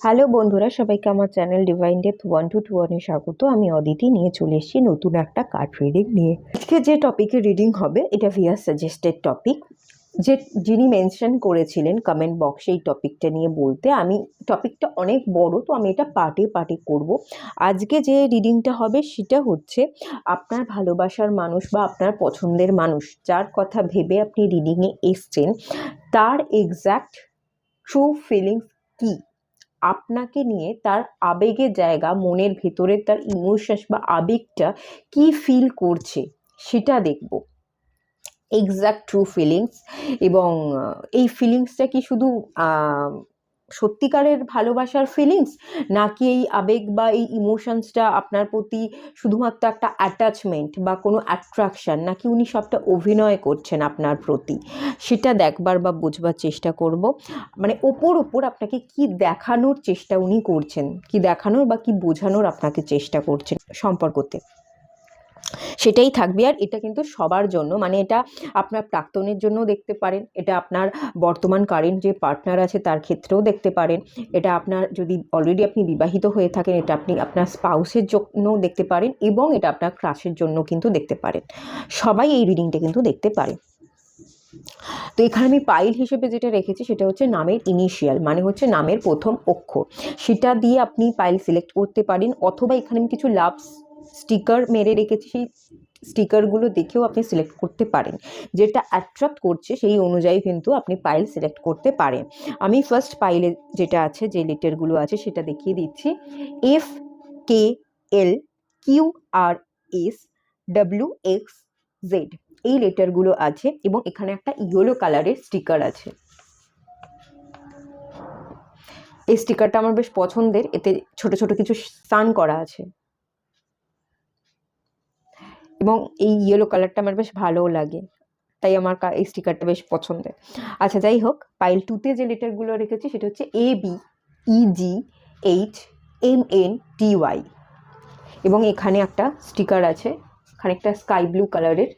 Hello বন্ধুরা, সবাইকে আমার চ্যানেল ডিভাইন ডেপথ 1 to 2 স্বাগত। আমি অদিতি নিয়ে চলে এসেছি নতুন একটা কার্ড রিডিং নিয়ে। আজকে যে টপিকে রিডিং হবে এটা ভিউয়ার সাজেস্টেড টপিক। যিনি মেনশন করেছিলেন কমেন্ট বক্সে এই টপিকটা নিয়ে বলতে, আমি টপিকটা অনেক বড়, তো আমি এটা পার্টে পার্টে করব। আজকে যে রিডিংটা হবে সেটা হচ্ছে আপনার ভালোবাসার মানুষ বা আপনার পছন্দের মানুষ, যার কথা ভেবে আপনি রিডিংয়ে এসছেন, তার এক্স্যাক্ট ট্রু ফিলিংস কী, আপনাকে নিয়ে তার আবেগের জায়গা, মনের ভেতরে তার ইমোশনস বা আবেগটা কি ফিল করছে সেটা দেখব। Exact true feelings. এবং এই ফিলিংসটা কি শুধু সত্যিকারের ভালোবাসার ফিলিংস, নাকি এই আবেগ বা এই ইমোশনসটা আপনার প্রতি শুধুমাত্র একটা অ্যাটাচমেন্ট বা কোনো অ্যাট্রাকশান, নাকি উনি সবটা অভিনয় করছেন আপনার প্রতি, সেটা দেখবার বা বুঝবার চেষ্টা করব। মানে ওপর আপনাকে কি দেখানোর চেষ্টা উনি করছেন, কি দেখানোর বা কি বোঝানোর আপনাকে চেষ্টা করছেন সম্পর্কতে, সেটাই থাকবে। আর এটা কিন্তু সবার জন্য, মানে এটা আপনার প্রাক্তনের জন্য দেখতে পারেন, এটা আপনার বর্তমান কারেন্ট যে পার্টনার আছে তার ক্ষেত্রেও দেখতে পারেন, এটা আপনার যদি অলরেডি আপনি বিবাহিত হয়ে থাকেন এটা আপনি আপনার স্পাউসের জন্য দেখতে পারেন, এবং এটা আপনার ক্রাশের জন্য কিন্তু দেখতে পারেন। সবাই এই রিডিংটা কিন্তু দেখতে পারে। তো এখানে আমি পাইল হিসেবে যেটা রেখেছি সেটা হচ্ছে নামের ইনিশিয়াল, মানে হচ্ছে নামের প্রথম অক্ষর, সেটা দিয়ে আপনি পাইল সিলেক্ট করতে পারেন, অথবা এখানে আমি কিছু লাভ স্টিকার মেরে রেখেছি, সেই স্টিকারগুলো দেখেও আপনি সিলেক্ট করতে পারেন, যেটা অ্যাট্রাক্ট করছে সেই অনুযায়ী কিন্তু আপনি পাইল সিলেক্ট করতে পারেন। আমি ফার্স্ট পাইলে যেটা আছে, যে লেটারগুলো আছে সেটা দেখিয়ে দিচ্ছি। FKLQRSWXZ এই লেটারগুলো আছে, এবং এখানে একটা ইয়েলো কালারের স্টিকার আছে। এই স্টিকারটা আমার বেশ পছন্দের, এতে ছোট ছোট কিছু সান করা আছে, এবং এই ইয়েলো কালারটা আমার বেশ ভালোও লাগে, তাই আমার এই স্টিকারটা বেশ পছন্দের। আচ্ছা, যাই হোক, পাইল 2তে যে লেটারগুলো রেখেছি সেটা হচ্ছে ABEGHMNTY, এবং এখানে একটা স্টিকার আছে, খানিকটা স্কাই ব্লু কালারের।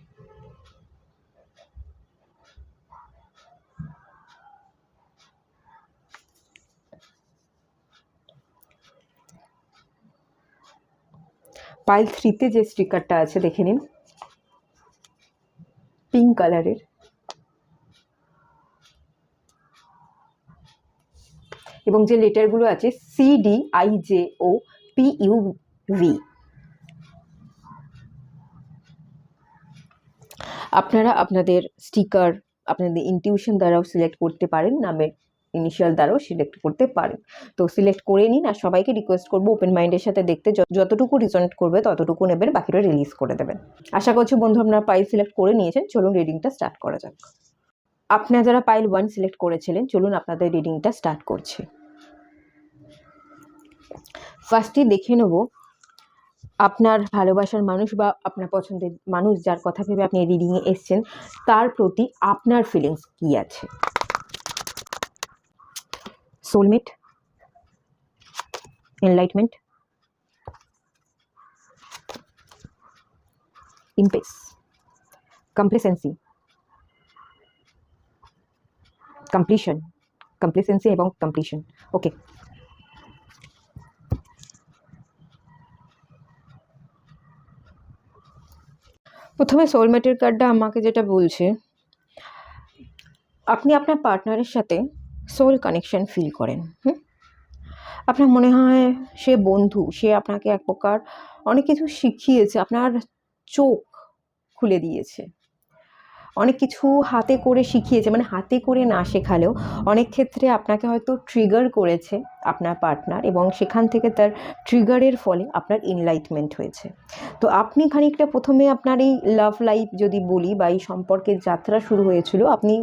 পাইল 3তে যে স্টিকারটা আছে দেখে নিন, পিঙ্ক কালারের, এবং যে লেটারগুলো আছে CDIJOPUV। আপনারা আপনাদের স্টিকার আপনাদের ইনটিউশন দ্বারাও সিলেক্ট করতে পারেন, নামের ইনিশিয়াল দ্বারাও সিলেক্ট করতে পারেন। তো সিলেক্ট করে নিন, আর সবাইকে রিকোয়েস্ট করবো ওপেন মাইন্ডের সাথে দেখতে, যতটুকু রিজনেট করবে ততটুকু নেবেন, বাকিটা রিলিজ করে দেবেন। আশা করছি বন্ধু আপনারা পাইল সিলেক্ট করে নিয়েছেন, চলুন রিডিংটা স্টার্ট করা যাক। আপনারা যারা পাইল 1 সিলেক্ট করেছিলেন, চলুন আপনাদের রিডিংটা স্টার্ট করছি। ফার্স্টে দেখে নেব আপনার ভালোবাসার মানুষ বা আপনার পছন্দের মানুষ, যার কথা ভেবে আপনি রিডিংয়ে এসছেন, তার প্রতি আপনার ফিলিংস কি আছে। সোলমেট, এনলাইটমেন্ট, ইমপ্রেস, কমপ্লেসেন্সি, কমপ্লিশন, কমপ্লেসেন্সি এবং কমপ্লিশন। ওকে, প্রথমে সোলমেটের কার্ডটা আমাকে যেটা বলছে, আপনি আপনার পার্টনারের সাথে সোল কানেকশন ফিল করেন। আপনার মনে হয় সে বন্ধু, সে আপনাকে এক প্রকার অনেক কিছু শিখিয়েছে, আপনার চোখ খুলে দিয়েছে, অনেক কিছু হাতে করে শিখিয়েছে, মানে হাতে করে না শেখালেও অনেক ক্ষেত্রে আপনাকে হয়তো ট্রিগার করেছে আপনার পার্টনার, এবং সেখান থেকে তার ট্রিগারের ফলে আপনার এনলাইটমেন্ট হয়েছে। তো আপনি খানিকটা প্রথমে আপনার এই লাভ লাইফ যদি বলি, বা এই সম্পর্কের যাত্রা শুরু হয়েছিল, আপনি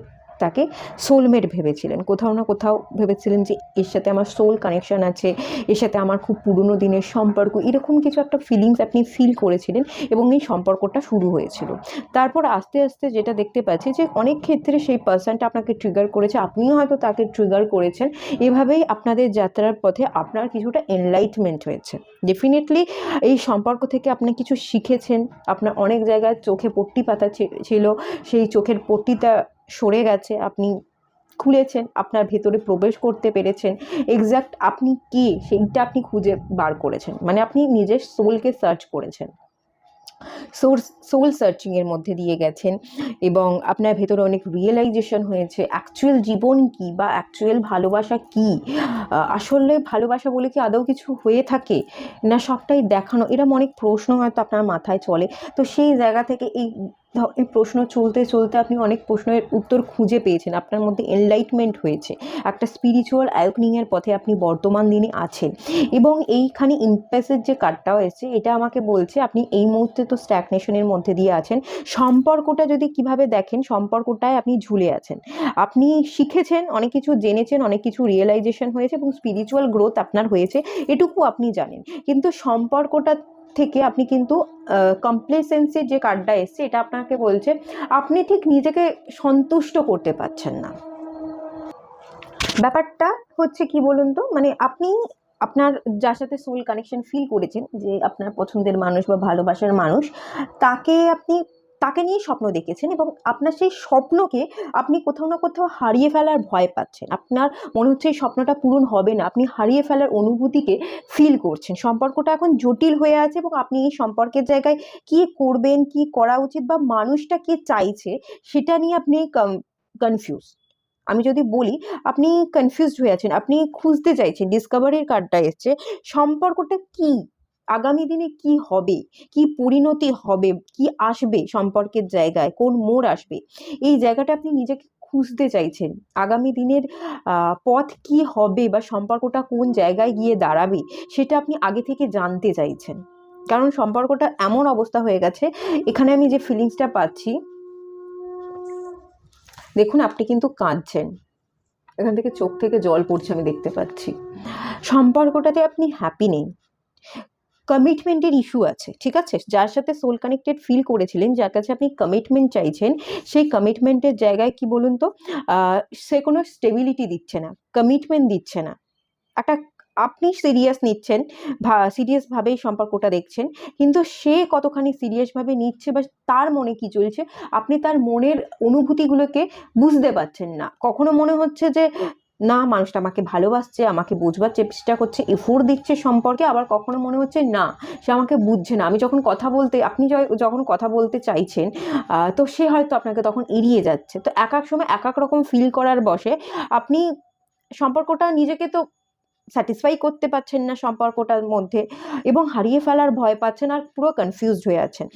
তাকে সোলমেট ভেবেছিলেন, কোথাও না কোথাও ভেবেছিলেন যে এর সাথে আমার সোল কানেকশান আছে, এর সাথে আমার খুব পুরনো দিনের সম্পর্ক, এরকম কিছু একটা ফিলিংস আপনি ফিল করেছিলেন, এবং এই সম্পর্কটা শুরু হয়েছিল। তারপর আস্তে আস্তে যেটা দেখতে পাচ্ছি যে অনেক ক্ষেত্রে সেই পার্সনটা আপনাকে ট্রিগার করেছে, আপনিও হয়তো তাকে ট্রিগার করেছেন, এভাবেই আপনাদের যাত্রার পথে আপনার কিছুটা এনলাইটমেন্ট হয়েছে। ডেফিনেটলি এই সম্পর্ক থেকে আপনি কিছু শিখেছেন, আপনার অনেক জায়গায় চোখে পট্টি পাতা ছিল, সেই চোখের পট্টিটা সরে গেছে, আপনি খুলেছেন, আপনার ভেতরে প্রবেশ করতে পেরেছেন, এক্স্যাক্ট আপনি কে সেইটা আপনি খুঁজে বার করেছেন, মানে আপনি নিজের সোলকে সার্চ করেছেন, সোল সার্চিংয়ের মধ্যে দিয়ে গেছেন এবং আপনার ভেতরে অনেক রিয়েলাইজেশন হয়েছে অ্যাকচুয়াল জীবন কী বা অ্যাকচুয়াল ভালোবাসা কী, আসলে ভালোবাসা বলে কি আদৌ কিছু হয়ে থাকে না সবটাই দেখানো, এরকম অনেক প্রশ্ন হয়তো আপনার মাথায় চলে। তো সেই জায়গা থেকে এই প্রশ্ন চলতে চলতে আপনি অনেক প্রশ্নের উত্তর খুঁজে পেয়েছেন, আপনার মধ্যে এনলাইটমেন্ট হয়েছে, একটা স্পিরিচুয়াল অ্যাওয়েকনিংয়ের পথে আপনি বর্তমান দিনে আছেন। এবং এইখানে ইম্প্যাসের যে কার্ডটাও এসেছে এটা আমাকে বলছে আপনি এই মুহূর্তে তো স্ট্যাগনেশনের মধ্যে দিয়ে আছেন, সম্পর্কটা যদি কিভাবে দেখেন সম্পর্কটায় আপনি ঝুলে আছেন, আপনি শিখেছেন অনেক কিছু, জেনেছেন অনেক কিছু, রিয়েলাইজেশন হয়েছে এবং স্পিরিচুয়াল গ্রোথ আপনার হয়েছে, এটুকু আপনি জানেন, কিন্তু সম্পর্কটা থেকে আপনি কিন্তু কমপ্লেসেন্সির যে কার্ডটা এসছে এটা আপনাকে বলছে আপনি ঠিক নিজেকে সন্তুষ্ট করতে পারছেন না। ব্যাপারটা হচ্ছে কি বলুন তো, মানে আপনি আপনার যার সাথে সোল কানেকশন ফিল করেছেন, যে আপনার পছন্দের মানুষ বা ভালোবাসার মানুষ, তাকে নিয়ে স্বপ্ন দেখেছেন এবং আপনার সেই স্বপ্নকে আপনি কোথাও না কোথাও হারিয়ে ফেলার ভয় পাচ্ছেন, আপনার মনে হচ্ছে এই স্বপ্নটা পূরণ হবে না, আপনি হারিয়ে ফেলার অনুভূতিকে ফিল করছেন, সম্পর্কটা এখন জটিল হয়ে আছে এবং আপনি এই সম্পর্কের জায়গায় কি করবেন, কি করা উচিত বা মানুষটা কি চাইছে সেটা নিয়ে আপনি কনফিউজ। আমি যদি বলি আপনি কনফিউজড হয়ে আছেন, আপনি খুঁজতে চাইছেন, ডিসকভারির কার্ডটা এসছে, সম্পর্কটা কি, আগামী দিনে কি হবে, কি পরিণতি হবে, কি আসবে সম্পর্কের জায়গায়, কোন মোড় আসবে, এই জায়গাটা আপনি নিজেকে খুঁজতে চাইছেন, আগামী দিনের পথ কি হবে বা সম্পর্কটা কোন জায়গায় গিয়ে দাঁড়াবে সেটা আপনি আগে থেকে জানতে চাইছেন, কারণ সম্পর্কটা এমন অবস্থা হয়ে গেছে, এখানে আমি যে ফিলিংসটা পাচ্ছি, দেখুন আপনি কিন্তু কাঁদছেন, এখান থেকে চোখ থেকে জল পড়ছে আমি দেখতে পাচ্ছি, সম্পর্কটাতে আপনি হ্যাপি নেই, কমিটমেন্টের ইস্যু আছে, ঠিক আছে, যার সাথে সোল কানেক্টেড ফিল করেছিলেন, যার কাছে আপনি কমিটমেন্ট চাইছেন, সেই কমিটমেন্টের জায়গায় কি বলুন তো সে কোনো স্টেবিলিটি দিচ্ছে না, কমিটমেন্ট দিচ্ছে না, একটা আপনি সিরিয়াস নিচ্ছেন, সিরিয়াসভাবেই সম্পর্কটা দেখছেন, কিন্তু সে কতখানি সিরিয়াসভাবে নিচ্ছে বা তার মনে কি চলছে আপনি তার মনের অনুভূতিগুলোকে বুঝতে পারছেন না, কখনো মনে হচ্ছে যে না মানুষটা আমাকে ভালোবাসছে, আমাকে বুঝবার চেষ্টা করছে, এফোর্ট দিচ্ছে সম্পর্কে, আবার কখনো মনে হচ্ছে না সে আমাকে বুঝছে না, আমি যখন কথা বলতে আপনি যখন কথা বলতে চাইছেন তো সে হয়তো আপনাকে তখন এড়িয়ে যাচ্ছে, তো এক এক সময় এক এক রকম ফিল করার বসে আপনি সম্পর্কটা নিজেকে তো স্যাটিসফাই করতে পারছেন না সম্পর্কটার মধ্যে এবং হারিয়ে ফেলার ভয় পাচ্ছেন আর পুরো কনফিউজড হয়ে আছেন।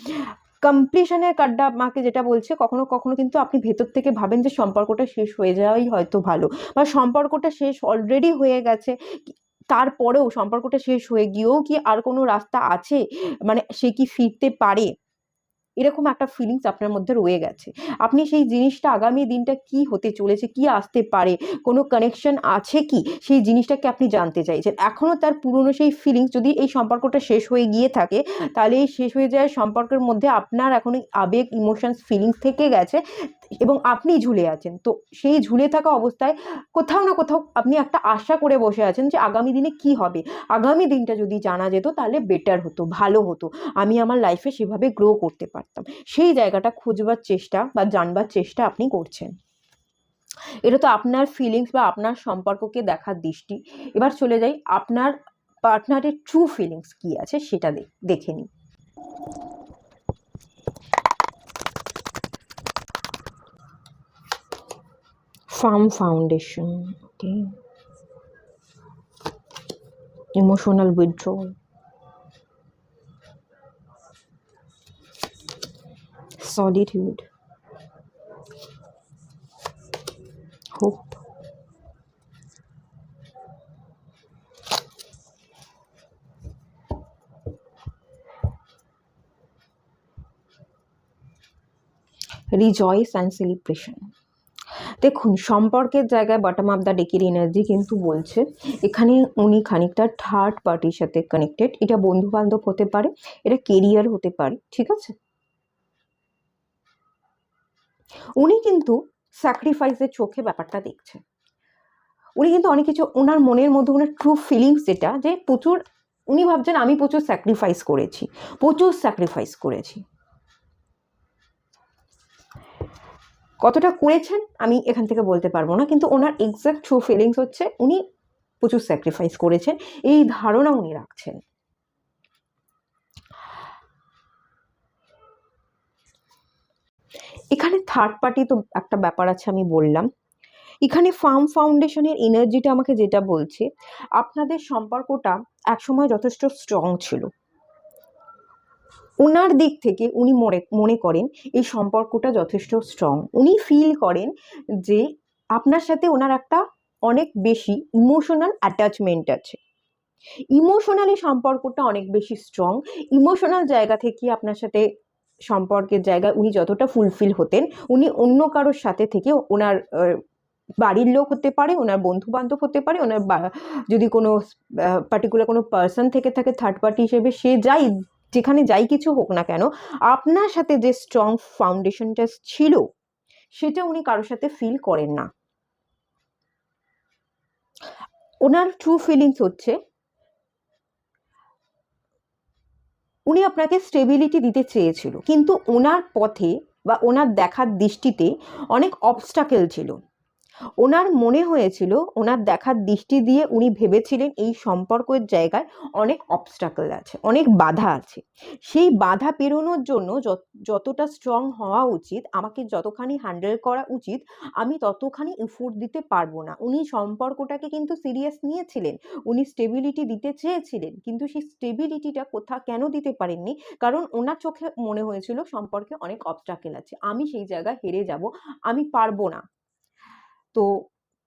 কমপ্লিশনের কার্ডটা আমাকে যেটা বলছে কখনো কখনো কিন্তু আপনি ভেতর থেকে ভাবেন যে সম্পর্কটা শেষ হয়ে যাওয়াই হয়তো ভালো, বা সম্পর্কটা শেষ অলরেডি হয়ে গেছে, তারপরেও সম্পর্কটা শেষ হয়ে গিয়েও কি আর কোনো রাস্তা আছে, মানে সে কি ফিরতে পারে, এরকম একটা ফিলিংস আপনার মধ্যে রয়ে গেছে, আপনি সেই জিনিসটা আগামী দিনটা কি হতে চলেছে, কি আসতে পারে, কোনো কানেকশন আছে কি, সেই জিনিসটাকে আপনি জানতে চাইছেন, এখনও তার পুরনো সেই ফিলিংস, যদি এই সম্পর্কটা শেষ হয়ে গিয়ে থাকে তাহলে এই শেষ হয়ে যাওয়ার সম্পর্কের মধ্যে আপনার এখন আবেগ ইমোশনস ফিলিংস থেকে গেছে এবং আপনি ঝুলে আছেন, তো সেই ঝুলে থাকা অবস্থায় কোথাও না কোথাও আপনি একটা আশা করে বসে আছেন যে আগামী দিনে কি হবে, আগামী দিনটা যদি জানা যেত তাহলে বেটার হতো, ভালো হতো, আমি আমার লাইফে সেভাবে গ্রো করতে পারতাম, সেই জায়গাটা খুঁজবার চেষ্টা বা জানবার চেষ্টা আপনি করছেন, এটা তো আপনার ফিলিংস বা আপনার সম্পর্ককে দেখার দৃষ্টি। এবার চলে যাই আপনার পার্টনারের ট্রু ফিলিংস কি আছে সেটা দেখে নিই। Farm foundation, okay, emotional withdrawal, solitude, hope, rejoice and celebration। দেখুন সম্পর্কের জায়গায় বটম অফ দ্য ডেকের এনার্জি কিন্তু বলছে এখানে উনি খানিকটা থার্ড পার্টির সাথে কানেক্টেড, এটা বন্ধু বান্ধব হতে পারে, এটা কেরিয়ার হতে পারে, ঠিক আছে, উনি কিন্তু স্যাক্রিফাইসের চোখে ব্যাপারটা দেখছে, উনি কিন্তু অনেক কিছু ওনার মনের মধ্যে ওনার ট্রু ফিলিংস যেটা, যে প্রচুর উনি ভাবছেন আমি প্রচুর স্যাক্রিফাইস করেছি, কতটা করেছেন আমি এখান থেকে বলতে পারবো না, কিন্তু ওনার এক্স্যাক্ট ট্রু ফিলিংস হচ্ছে উনি প্রচুর স্যাক্রিফাইস করেছেন, এই ধারণা উনি রাখছেন। এখানে থার্ড পার্টি তো একটা ব্যাপার আছে, আমি বললাম। এখানে ফার্ম ফাউন্ডেশনের এনার্জিটা আমাকে যেটা বলছে, আপনাদের সম্পর্কটা একসময় যথেষ্ট স্ট্রং ছিল। ওনার দিক থেকে উনি মনে করেন এই সম্পর্কটা যথেষ্ট স্ট্রং। উনি ফিল করেন যে আপনার সাথে ওনার একটা অনেক বেশি ইমোশনাল অ্যাটাচমেন্ট আছে, ইমোশনালি সম্পর্কটা অনেক বেশি স্ট্রং। ইমোশনাল জায়গা থেকে আপনার সাথে সম্পর্কের জায়গায় উনি যতটা ফুলফিল হতেন, উনি অন্য কারোর সাথে থেকে ওনার বাড়ির লোক হতে পারে, ওনার বন্ধু বান্ধব হতে পারে, ওনার যদি কোনো পার্টিকুলার কোনো পার্সন থেকে থাকে থার্ড পার্টি হিসেবে, সে যাই যেখানে যাই কিছু হোক না কেন, আপনার সাথে যে স্ট্রং ফাউন্ডেশনটা ছিল সেটা উনি কারোর সাথে ফিল করেন না। ওনার ট্রু ফিলিংস হচ্ছে উনি আপনাকে স্টেবিলিটি দিতে চেয়েছিল, কিন্তু ওনার পথে বা ওনার দেখার দৃষ্টিতে অনেক অবস্টাকেল ছিল। ওনার মনে হয়েছিল, ওনার দেখার দৃষ্টি দিয়ে উনি ভেবেছিলেন এই সম্পর্কের জায়গায় অনেক অবস্টাকেল আছে, অনেক বাধা আছে। সেই বাধা পেরোনোর জন্য যতটা স্ট্রং হওয়া উচিত, আমাকে যতখানি হ্যান্ডেল করা উচিত, আমি ততখানি এফোর্ট দিতে পারবো না। উনি সম্পর্কটাকে কিন্তু সিরিয়াস নিয়েছিলেন, উনি স্টেবিলিটি দিতে চেয়েছিলেন, কিন্তু সেই স্টেবিলিটিটা কেন দিতে পারেননি? কারণ ওনার চোখে মনে হয়েছিল সম্পর্কে অনেক অবস্টাকেল আছে, আমি সেই জায়গায় হেরে যাব, আমি পারবো না। তো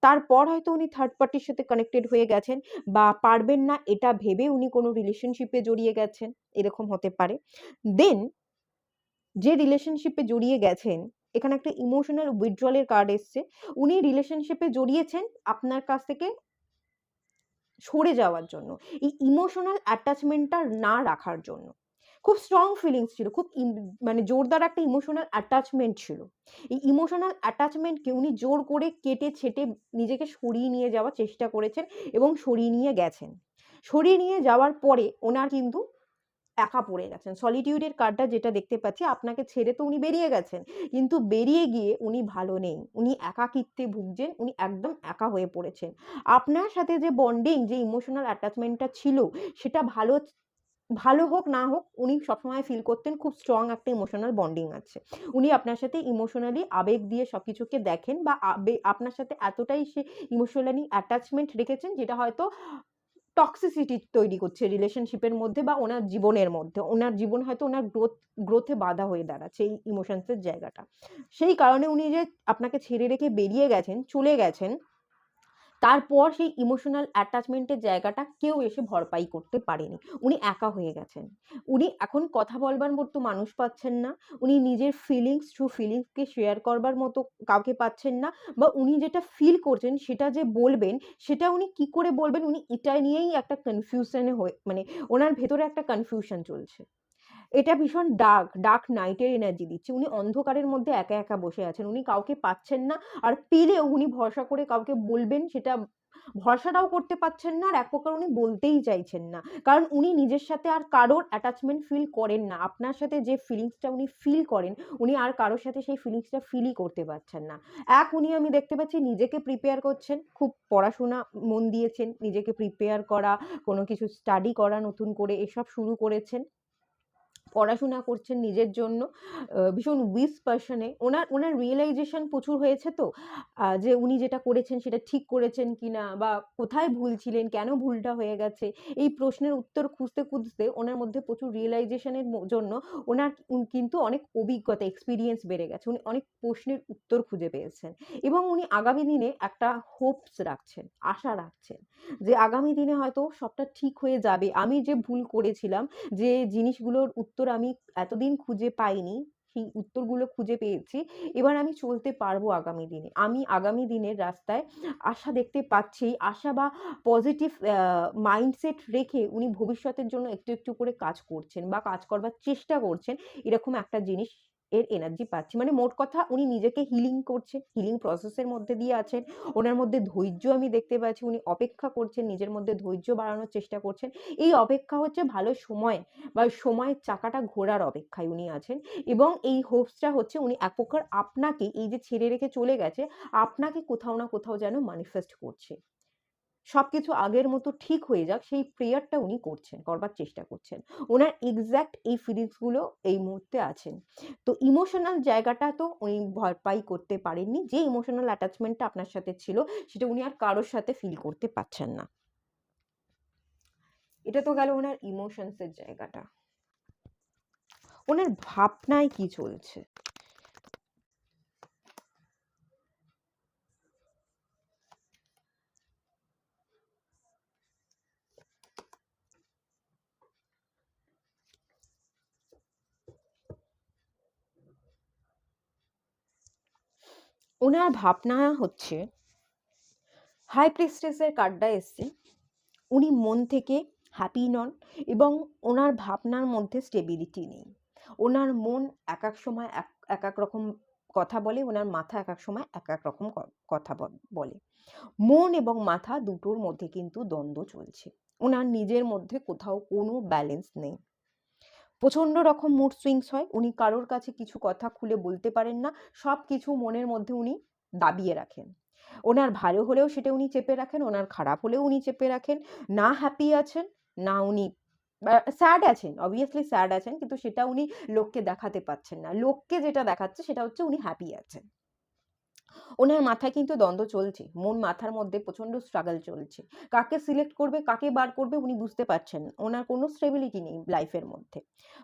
তারপর হয়তো উনি থার্ড পার্টির সাথে কানেক্টেড হয়ে গেছেন, বা পারবেন না এটা ভেবে উনি কোনো রিলেশনশিপে জড়িয়ে গেছেন, এরকম হতে পারে। দেন যে রিলেশনশিপে জড়িয়ে গেছেন, এখানে একটা ইমোশনাল উইথড্রলের কার্ড এসছে। উনি রিলেশনশিপে জড়িয়েছেন আপনার কাছ থেকে সরে যাওয়ার জন্য, এই ইমোশনাল অ্যাটাচমেন্টটা না রাখার জন্য। খুব স্ট্রং ফিলিংস ছিল, খুব মানে জোরদার একটা ইমোশনাল অ্যাটাচমেন্ট ছিল। এই ইমোশনাল অ্যাটাচমেন্টকে উনি জোর করে কেটে ছেটে নিজেকে সরিয়ে নিয়ে যাওয়ার চেষ্টা করেছেন এবং সরিয়ে নিয়ে গেছেন। সরিয়ে নিয়ে যাওয়ার পরে ওনার কিন্তু একা পড়ে গেছেন। সলিটিউডের কার্ডটা যেটা দেখতে পাচ্ছি, আপনাকে ছেড়ে তো উনি বেরিয়ে গেছেন, কিন্তু বেরিয়ে গিয়ে উনি ভালো নেই, উনি একাকিত্বে ভুগছেন, উনি একদম একা হয়ে পড়েছেন। আপনার সাথে যে বন্ডিং, যে ইমোশনাল অ্যাটাচমেন্টটা ছিল, সেটা ভালো হোক না হোক, উনি সবসময় ফিল করতেন খুব স্ট্রং একটা ইমোশনাল বন্ডিং আছে। উনি আপনার সাথে ইমোশনালি আবেগ দিয়ে সবকিছুকে দেখেন, বা আপনার সাথে এতটাই সে ইমোশনালি অ্যাটাচমেন্ট রেখেছেন, যেটা হয়তো টক্সিসিটি তৈরি করছে রিলেশনশিপের মধ্যে বা ওনার জীবনের মধ্যে। ওনার জীবন হয়তো ওনার গ্রোথে বাধা হয়ে দাঁড়াচ্ছে এই ইমোশনসের জায়গাটা। সেই কারণে উনি যে আপনাকে ছেড়ে রেখে বেরিয়ে গেছেন, চলে গেছেন, তারপর সেই ইমোশনাল অ্যাটাচমেন্টের জায়গাটা কেউ এসে ভরপাই করতে পারেনি। উনি একা হয়ে গেছেন। উনি এখন কথা বলবার মতো মানুষ পাচ্ছেন না। উনি নিজের ফিলিংস, ট্রু ফিলিংসকে শেয়ার করবার মতো কাউকে পাচ্ছেন না, বা উনি যেটা ফিল করছেন সেটা যে বলবেন, সেটা উনি কি করে বলবেন, উনি এটা নিয়েই একটা কনফিউশনে মানে ওনার ভেতরে একটা কনফিউশন চলছে। এটা ভীষণ ডার্ক নাইটের এনার্জি দিচ্ছে। উনি অন্ধকারের মধ্যে একা একা বসে আছেন, উনি কাউকে পাচ্ছেন না। আর পেলেও উনি ভরসা করে কাউকে বলবেন, সেটা ভরসাটাও করতে পারছেন না, আর এক প্রকার উনি বলতেই চাইছেন না। কারণ উনি নিজের সাথে আর কারোর অ্যাটাচমেন্ট ফিল করেন না। আপনার সাথে যে ফিলিংসটা উনি ফিল করেন, উনি আর কারোর সাথে সেই ফিলিংসটা ফিলই করতে পারছেন না। উনি, আমি দেখতে পাচ্ছি, নিজেকে প্রিপেয়ার করছেন, খুব পড়াশোনা মন দিয়েছেন, নিজেকে প্রিপেয়ার করা, কোনো কিছু স্টাডি করা নতুন করে, এসব শুরু করেছেন, পড়াশোনা করছেন নিজের জন্য। ভীষণ উইস পার্সনে ওনার রিয়েলাইজেশন প্রচুর হয়েছে, তো যে উনি যেটা করেছেন সেটা ঠিক করেছেন কিনা, বা কোথায় ভুল ছিলেন, কেন ভুলটা হয়ে গেছে, এই প্রশ্নের উত্তর খুঁজতে খুঁজতে ওনার মধ্যে প্রচুর রিয়েলাইজেশনের জন্য ওনার কিন্তু অনেক অভিজ্ঞতা, এক্সপিরিয়েন্স বেড়ে গেছে। উনি অনেক প্রশ্নের উত্তর খুঁজে পেয়েছেন, এবং উনি আগামী দিনে একটা হোপস রাখছেন, আশা রাখছেন, যে আগামী দিনে হয়তো সবটা ঠিক হয়ে যাবে। আমি যে ভুল করেছিলাম, যে জিনিসগুলোর উত্তর আমি এতদিন খুঁজে পাইনি, সেই উত্তরগুলো খুঁজে পেয়েছি, এবার আমি চলতে পারবো আগামী দিনে। আমি আগামী দিনের রাস্তায় আশা দেখতে পাচ্ছি। আশা বা পজিটিভ মাইন্ডসেট রেখে উনি ভবিষ্যতের জন্য একটু একটু করে কাজ করছেন, বা কাজ করবার চেষ্টা করছেন, এরকম একটা জিনিস এর এনার্জি পাচ্ছি। মানে মোট কথা উনি নিজেকে হিলিং করছেন, হিলিং প্রসেসের মধ্যে দিয়ে আছেন। ওনার মধ্যে ধৈর্য আমি দেখতে পাচ্ছি, উনি অপেক্ষা করছেন, নিজের মধ্যে ধৈর্য বাড়ানোর চেষ্টা করছেন। এই অপেক্ষা হচ্ছে ভালো সময় বা সময়ের চাকাটা ঘোরার অপেক্ষায় উনি আছেন। এবং এই হোপসটা হচ্ছে উনি এক প্রকার আপনাকে, এই যে ছেড়ে রেখে চলে গেছে, আপনাকে কোথাও না কোথাও যেন ম্যানিফেস্ট করছে। সবকিছু আগের মতো ঠিক হয়ে যাক, সেই প্রেয়ারটা উনি করছেন, করবার চেষ্টা করছেন। ওনার এক্সাক্ট এই ফিলিংস গুলো এই মুহূর্তে আছেন। তো ইমোশনাল জায়গাটা তো উনি ভরপাই করতে পারেননি। যে ইমোশনাল অ্যাটাচমেন্টটা আপনার সাথে ছিল, সেটা উনি আর কারোর সাথে ফিল করতে পারছেন না। এটা তো গেল ওনার ইমোশনস এর জায়গাটা। ওনার ভাবনায় কি চলছে? ওনার ভাবনা হচ্ছে, হাই প্রিস্টেসের কার্ডটা এসছে। উনি মন থেকে হ্যাপি নন এবং ওনার ভাবনার মধ্যে স্টেবিলিটি নেই। ওনার মন এক এক সময় এক এক রকম কথা বলে, ওনার মাথা এক এক সময় এক এক রকম কথা বলে। মন এবং মাথা দুটোর মধ্যে কিন্তু দ্বন্দ্ব চলছে। ওনার নিজের মধ্যে কোথাও কোনো ব্যালেন্স নেই। প্রচণ্ড রকম মুড সুইংস হয়। উনি কারোর কাছে কিছু কথা খুলে বলতে পারেন না। সব কিছু মনের মধ্যে উনি দাবিয়ে রাখেন। ওনার ভালো হলেও সেটা উনি চেপে রাখেন, ওনার খারাপ হলেও উনি চেপে রাখেন। না হ্যাপি আছেন, না উনি স্যাড আছেন, অবভিয়াসলি স্যাড আছেন, কিন্তু সেটা উনি লোককে দেখাতে পারছেন না। লোককে যেটা দেখাচ্ছে সেটা হচ্ছে উনি হ্যাপি আছেন। ওনার মাথায় কিন্তু দ্বন্দ্ব চলছে, মন মাথার মধ্যে প্রচণ্ড স্ট্রাগল চলছে। কাকে সিলেক্ট করবে, কাকে বার করবে উনি বুঝতে পারছেন না। ওনার কোনো স্টেবিলিটি নেই লাইফের মধ্যে।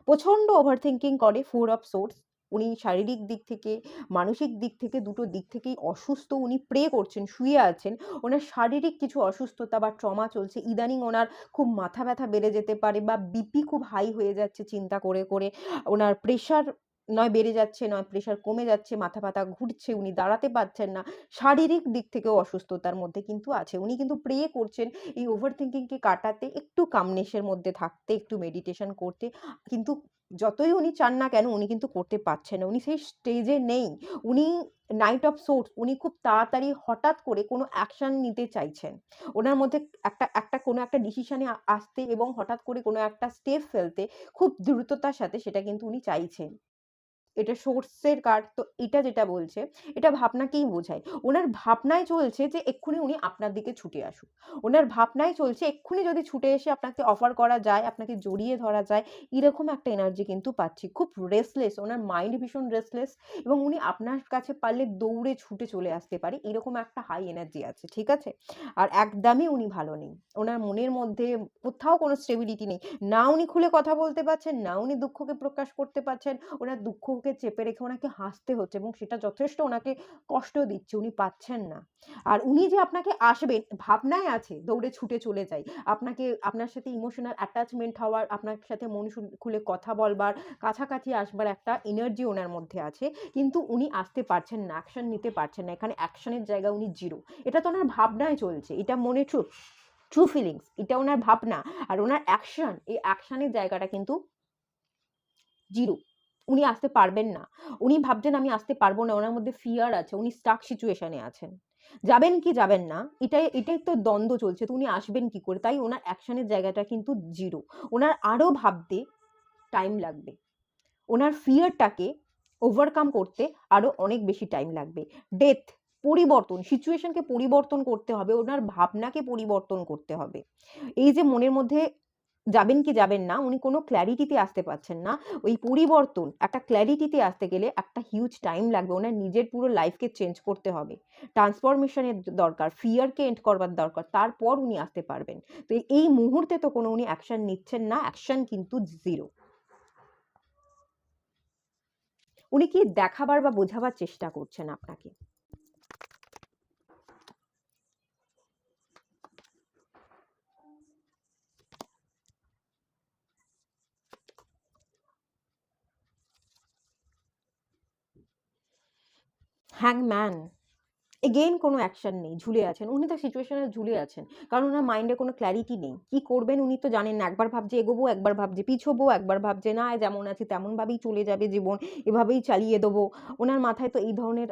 প্রচণ্ড ওভার থিঙ্কিং করে, 4 অফ সোর্স। উনি শারীরিক দিক থেকে, মানসিক দিক থেকে, দুটো দিক থেকেই অসুস্থ। উনি প্রে করছেন, শুয়ে আছেন। ওনার শারীরিক কিছু অসুস্থতা বা ট্রমা চলছে। ইদানিং ওনার খুব মাথা ব্যথা বেড়ে যেতে পারে বা বিপি খুব হাই হয়ে যাচ্ছে চিন্তা করে করে। ওনার প্রেশার নয় বেড়ে যাচ্ছে, নয় প্রেশার কমে যাচ্ছে, মাথা ব্যথা ঘুরছে, উনি দাঁড়াতে পারছেন না। শারীরিক দিক থেকেও অসুস্থতার মধ্যে কিন্তু আছে। উনি কিন্তু প্রে করছেন এই ওভার থিংকিংকে কাটাতে, একটু কামনেসের মধ্যে থাকতে, একটু মেডিটেশন করতে। কিন্তু যতই উনি চান না কেন উনি কিন্তু করতে পারছেন না। উনি সেই স্টেজে নেই। উনি নাইট অফ সোর্স, উনি খুব তাড়াতাড়ি হঠাৎ করে কোনো অ্যাকশন নিতে চাইছেন। ওনার মধ্যে কোনো একটা ডিসিশনে আসতে এবং হঠাৎ করে কোনো একটা স্টেপ ফেলতে খুব দ্রুততার সাথে সেটা কিন্তু উনি চাইছেন। এটা সোর্সের কার্ড। তো এটা যেটা বলছে, এটা ভাবনাকেই বোঝায়। উনার ভাবনায় চলছে যে এক্ষুনি উনি আপনার দিকে ছুটে আসুক। উনার ভাবনায় চলছে এক্ষুনি যদি ছুটে এসে আপনাকে অফার করা যায়, আপনাকে জড়িয়ে ধরা যায়, এরকম একটা এনার্জি কিন্তু পাচ্ছি। খুব রেস্টলেস, ওনার মাইন্ড ভীষণ রেস্টলেস এবং উনি আপনার কাছে পারলে দৌড়ে ছুটে চলে আসতে পারে। এরকম একটা হাই এনার্জি আছে, ঠিক আছে? আর একদমই উনি ভালো নেই। ওনার মনের মধ্যে কোথাও কোনো স্টেবিলিটি নেই। না উনি খুলে কথা বলতে পারছেন, না উনি দুঃখকে প্রকাশ করতে পারছেন। ওনার দুঃখকে চেপে রেখে ওনাকে হাসতে হচ্ছে এবং সেটা যথেষ্ট ওনাকে কষ্ট দিচ্ছে, উনি পাচ্ছেন না। আর উনি যে আপনাকে আসবেন ভাবনায় আছে, দৌড়ে ছুটে চলে যাই। আপনার সাথে ইমোশনাল অ্যাটাচমেন্ট হওয়ার, আপনার সাথে মন খুলে কথা বলবার, কাছাকাছি আসবার একটা এনার্জি ওনার মধ্যে আছে। কিন্তু উনি আসতে পারছেন না, অ্যাকশন নিতে পারছেন না। এখানে অ্যাকশনের জায়গায় উনি জিরো। এটা তো ওনার ভাবনায় চলছে। এটা মনে ট্রু ফিলিংস। এটা ওনার ভাবনা। আর ওনার অ্যাকশন, এই অ্যাকশনের জায়গাটা কিন্তু জিরো। উনি আসতে পারবেন না। উনি ভাবছেন আমি আসতে পারবো না। ওনার মধ্যে ফিয়ার আছে। উনি স্টাক সিচুয়েশন এ আছেন। যাবেন কি যাবেন না, এটাই তো দ্বন্দ্ব চলছে। তো উনি আসবেন কি করে? তাই ওনার অ্যাকশনের জায়গাটা কিন্তু জিরো। ওনার আরো ভাবতে টাইম লাগবে। ওনার ফিয়ারটাকে ওভারকাম করতে আরো অনেক বেশি টাইম লাগবে। ডেথ, পরিবর্তন, সিচুয়েশনকে পরিবর্তন করতে হবে। ওনার ভাবনাকে পরিবর্তন করতে হবে। এই যে মনের মধ্যে যাবেন কি যাবেন না, উনি কোনো ক্ল্যারিটিতে আসতে পারছেন না। ওই পরিবর্তন, একটা ক্ল্যারিটিতে আসতে গেলে একটা হিউজ টাইম লাগবে। ওনার নিজের পুরো লাইফকে চেঞ্জ করতে হবে। ট্রান্সফরমেশন এর দরকার, ফিয়ারকে এন্ড করবার দরকার। তারপর উনি আসতে পারবেন। তো এই মুহূর্তে তো কোনো উনি অ্যাকশন নিচ্ছেন না। অ্যাকশন কিন্তু জিরো। উনি কি দেখাবার বা বোঝাবার চেষ্টা করছেন আপনাকে? হ্যাংম্যান, এগেইন কোনো অ্যাকশন নেই, ঝুলে আছেন। উনি তো সিচুয়েশনে ঝুলে আছেন। কারণ ওনার মাইন্ডে কোনো ক্ল্যারিটি নেই। কি করবেন উনি তো জানেন না। একবার ভাবছে এগোবো, একবার ভাবছে পিছবো, একবার ভাবছে না যেমন আছি তেমনভাবেই চলে যাবে জীবন, এভাবেই চালিয়ে দেবো। ওনার মাথায় তো এই ধরনের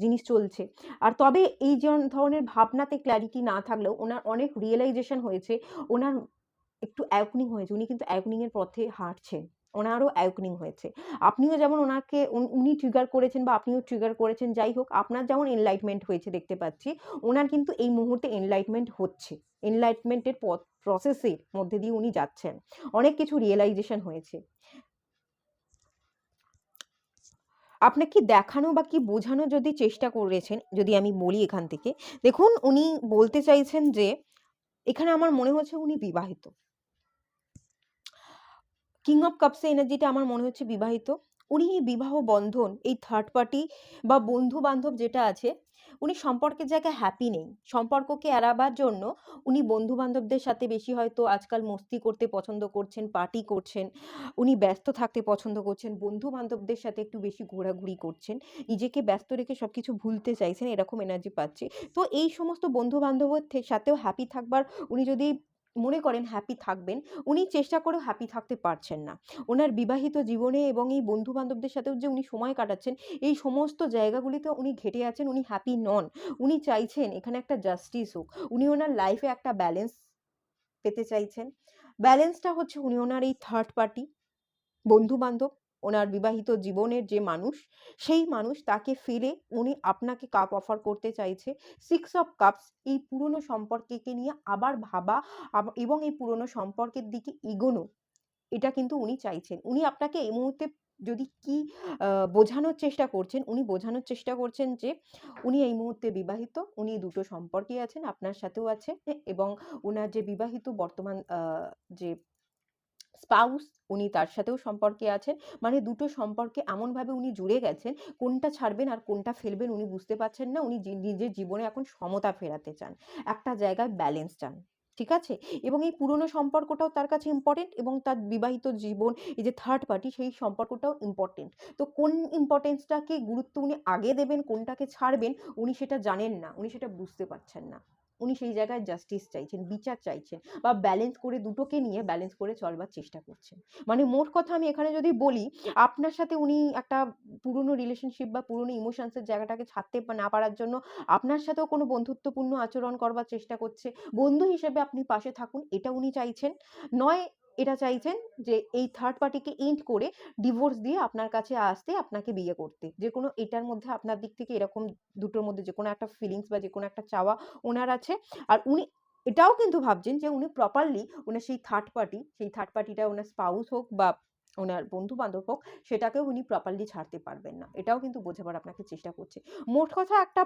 জিনিস চলছে। আর তবে এই ধরনের ভাবনাতে ক্ল্যারিটি না থাকলেও ওনার অনেক রিয়ালাইজেশন হয়েছে। ওনার একটু অ্যাওয়েকনিং হয়েছে। উনি কিন্তু অ্যাওয়েকনিং এর পথে হাঁটছেন। ওনারও অ্যাওয়েকনিং হয়েছে। আপনিও যেমন ওনাকে উনি ট্রিগার করেছেন বা আপনিও ট্রিগার করেছেন, যাই হোক আপনার যেমন এনলাইটমেন্ট হয়েছে দেখতে পাচ্ছি, ওনার কিন্তু এই মুহূর্তে এনলাইটমেন্ট হচ্ছে। এনলাইটমেন্টের প্রসেসের মধ্যে দিয়ে উনি যাচ্ছেন। অনেক কিছু রিয়েলাইজেশন হয়েছে। আপনাকে দেখানো বা কি বোঝানো যদি চেষ্টা করেছেন, যদি আমি বলি এখান থেকে, দেখুন উনি বলতে চাইছেন যে এখানে আমার মনে হচ্ছে উনি বিবাহিত। কিং অফ কাপস এর এনার্জিটা আমার মনে হচ্ছে বিবাহিত। উনি এই বিবাহ বন্ধন, এই থার্ড পার্টি বা বন্ধু-বান্ধব যেটা আছে, উনি সম্পর্কের জায়গায় হ্যাপি নেই। সম্পর্ককে এড়াবার জন্য উনি বন্ধু-বান্ধবদের সাথে বেশি হয়তো আজকাল মস্তি করতে পছন্দ করছেন, পার্টি করছেন। উনি ব্যস্ত থাকতে পছন্দ করছেন। বন্ধু-বান্ধবদের সাথে একটু বেশি ঘোরাঘুরি করছেন। নিজেকে ব্যস্ত রেখে সবকিছু ভুলতে চাইছেন, এরকম এনার্জি পাচ্ছি। তো এই সমস্ত বন্ধু-বান্ধবের সাথেও হ্যাপি থাকবার উনি যদি মনে করেন হ্যাপি থাকবেন, উনি চেষ্টা করেও হ্যাপি থাকতে পারছেন না। ওনার বিবাহিত জীবনে এবং এই বন্ধু-বান্ধবদের সাথেও যে উনি সময় কাটাচ্ছেন, এই সমস্ত জায়গাগুলিতে উনি ঘেঁটে আছেন, উনি হ্যাপি নন। উনি চাইছেন এখানে একটা জাস্টিস হোক। উনি ওনার লাইফে একটা ব্যালেন্স পেতে চাইছেন। ব্যালেন্সটা হচ্ছে উনি ওনার এই থার্ড পার্টি, বন্ধু-বান্ধব, ওনার বিবাহিত জীবনের যে মানুষ, সেই মানুষ তাকে ফেলে উনি আপনাকে কাপ অফার করতে চাইছে। 6 অফ কাপস এই পুরনো সম্পর্ককে নিয়ে আবার ভাবা এবং এই পুরনো সম্পর্কের দিকে এগোনো, এটা কিন্তু উনি চাইছেন। উনি আপনাকে এই মুহূর্তে যদি কি আ বোঝানোর চেষ্টা করছেন, উনি বোঝানোর চেষ্টা করছেন যে উনি এই মুহূর্তে বিবাহিত, উনি দুটো সম্পর্কে আছেন, আপনার সাথেও আছে এবং উনার যে বিবাহিত বর্তমান যে স্পাউস, উনি তার সাথেও সম্পর্কে আছেন। মানে দুটো সম্পর্কে এমনভাবে উনি জুড়ে গেছেন, কোনটা ছাড়বেন আর কোনটা ফেলবেন উনি বুঝতে পারছেন না। উনি নিজের জীবনে এখন সমতা ফেরাতে চান। একটা জায়গায় ব্যালেন্স চান। ঠিক আছে? এবং এই পুরনো সম্পর্কটাও তার কাছে ইম্পোর্টেন্ট এবং তার বিবাহিত জীবন, এই যে থার্ড পার্টি সেই সম্পর্কটাও ইম্পোর্টেন্ট। তো কোন ইম্পোর্টেন্সটাকে গুরুত্ব উনি আগে দেবেন, কোনটাকে ছাড়বেন, উনি সেটা জানেন না। উনি সেটা বুঝতে পারছেন না। উনি সেই জায়গায় জাস্টিস চাইছেন, বিচার চাইছেন বা ব্যালেন্স করে দুটোকে নিয়ে ব্যালেন্স করে চলবার চেষ্টা করছেন। মানে মোট কথা আমি এখানে যদি বলি, আপনার সাথে উনি একটা পুরনো রিলেশনশিপ বা পুরনো ইমোশনস এর জায়গাটাকে ছাড়তে না পারার জন্য আপনার সাথেও কোনো বন্ধুত্বপূর্ণ আচরণ করবার চেষ্টা করছে। বন্ধু হিসেবে আপনি পাশে থাকুন, এটা উনি চাইছেন। নয় এটা চাইছেন যে এই থার্ড পার্টিকে এন্ড করে ডিভোর্স দিয়ে আপনার কাছে আসতে, আপনাকে বিয়ে করতে। যেকোনো এটার মধ্যে আপনার দিক থেকে এরকম দুটোর মধ্যে যেকোনো একটা ফিলিংস বা যেকোনো একটা চাওয়া উনার আছে। আর উনি এটাও কিন্তু ভাবছেন যে উনি প্রপারলি উনার সেই থার্ড পার্টি, সেই থার্ড পার্টিটা উনার স্পাউস হোক বা উনার বন্ধু-বান্ধব হোক, সেটাকেও উনি প্রপারলি ছাড়তে পারবেন না। এটাও কিন্তু বোঝাবার আপনাকে চেষ্টা করছে। মোট কথা একটা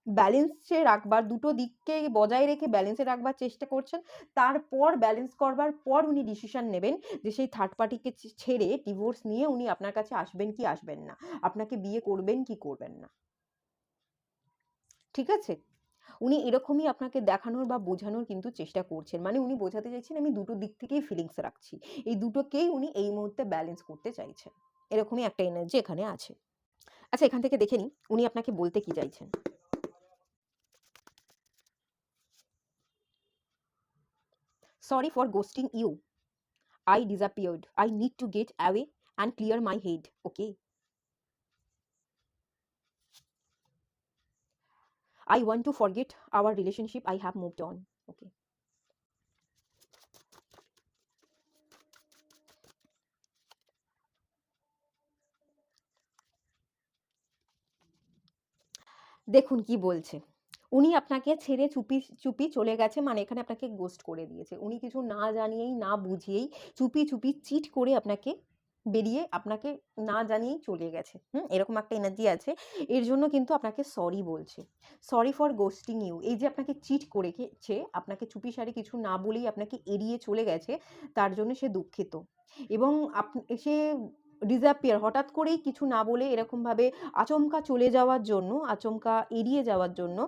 ব্যালেন্সে রাখবার, দুটো দিককে বজায় রেখে ব্যালেন্সে রাখবার চেষ্টা করছেন। তারপর ব্যালেন্স করবার পর উনি ডিসিশন নেবেন যে সেই থার্ড পার্টিকে ছেড়ে ডিভোর্স নিয়ে উনি আপনার কাছে আসবেন কি আসবেন না। আপনাকে বিয়ে করবেন কি করবেন না। ঠিক আছে? উনি এরকমই আপনাকে দেখানোর বা বোঝানোর কিন্তু চেষ্টা করছেন। মানে উনি বোঝাতে চাইছেন আমি দুটো দিক থেকেই ফিলিংস রাখছি। এই দুটোকেই উনি এই মুহূর্তে ব্যালেন্স করতে চাইছেন। এরকমই একটা এনার্জি এখানে আছে। আচ্ছা এখান থেকে দেখে নিই উনি আপনাকে বলতে কি চাইছেন। Sorry for ghosting you. I disappeared. I need to get away and clear my head. Okay. I want to forget our relationship. I have moved on. Okay. দেখুন কি বলছে। উনি আপনাকে ছেড়ে চুপি, চুপি চলে গেছে মানে এখানে আপনাকে গোস্ট করে দিয়েছে। উনি কিছু না জানিয়েই, না বুঝিয়েই চুপি, চুপি চিট করে আপনাকে বেরিয়ে আপনাকে না জানিয়েই চলে গেছে। এরকম একটা এনার্জি আছে। এর জন্য কিন্তু আপনাকে সরি বলছে। Sorry for ghosting you. এই যে আপনাকে চিট করেছে, আপনাকে চুপিসারে কিছু না বলেই আপনাকে এড়িয়ে চলে গেছে, তার জন্য সে দুঃখিত। এবং সে ডিসঅ্যাপিয়ার হঠাৎ করেই কিছু না বলে এরকমভাবে আচমকা চলে যাওয়ার জন্য, আচমকা এড়িয়ে যাওয়ার জন্য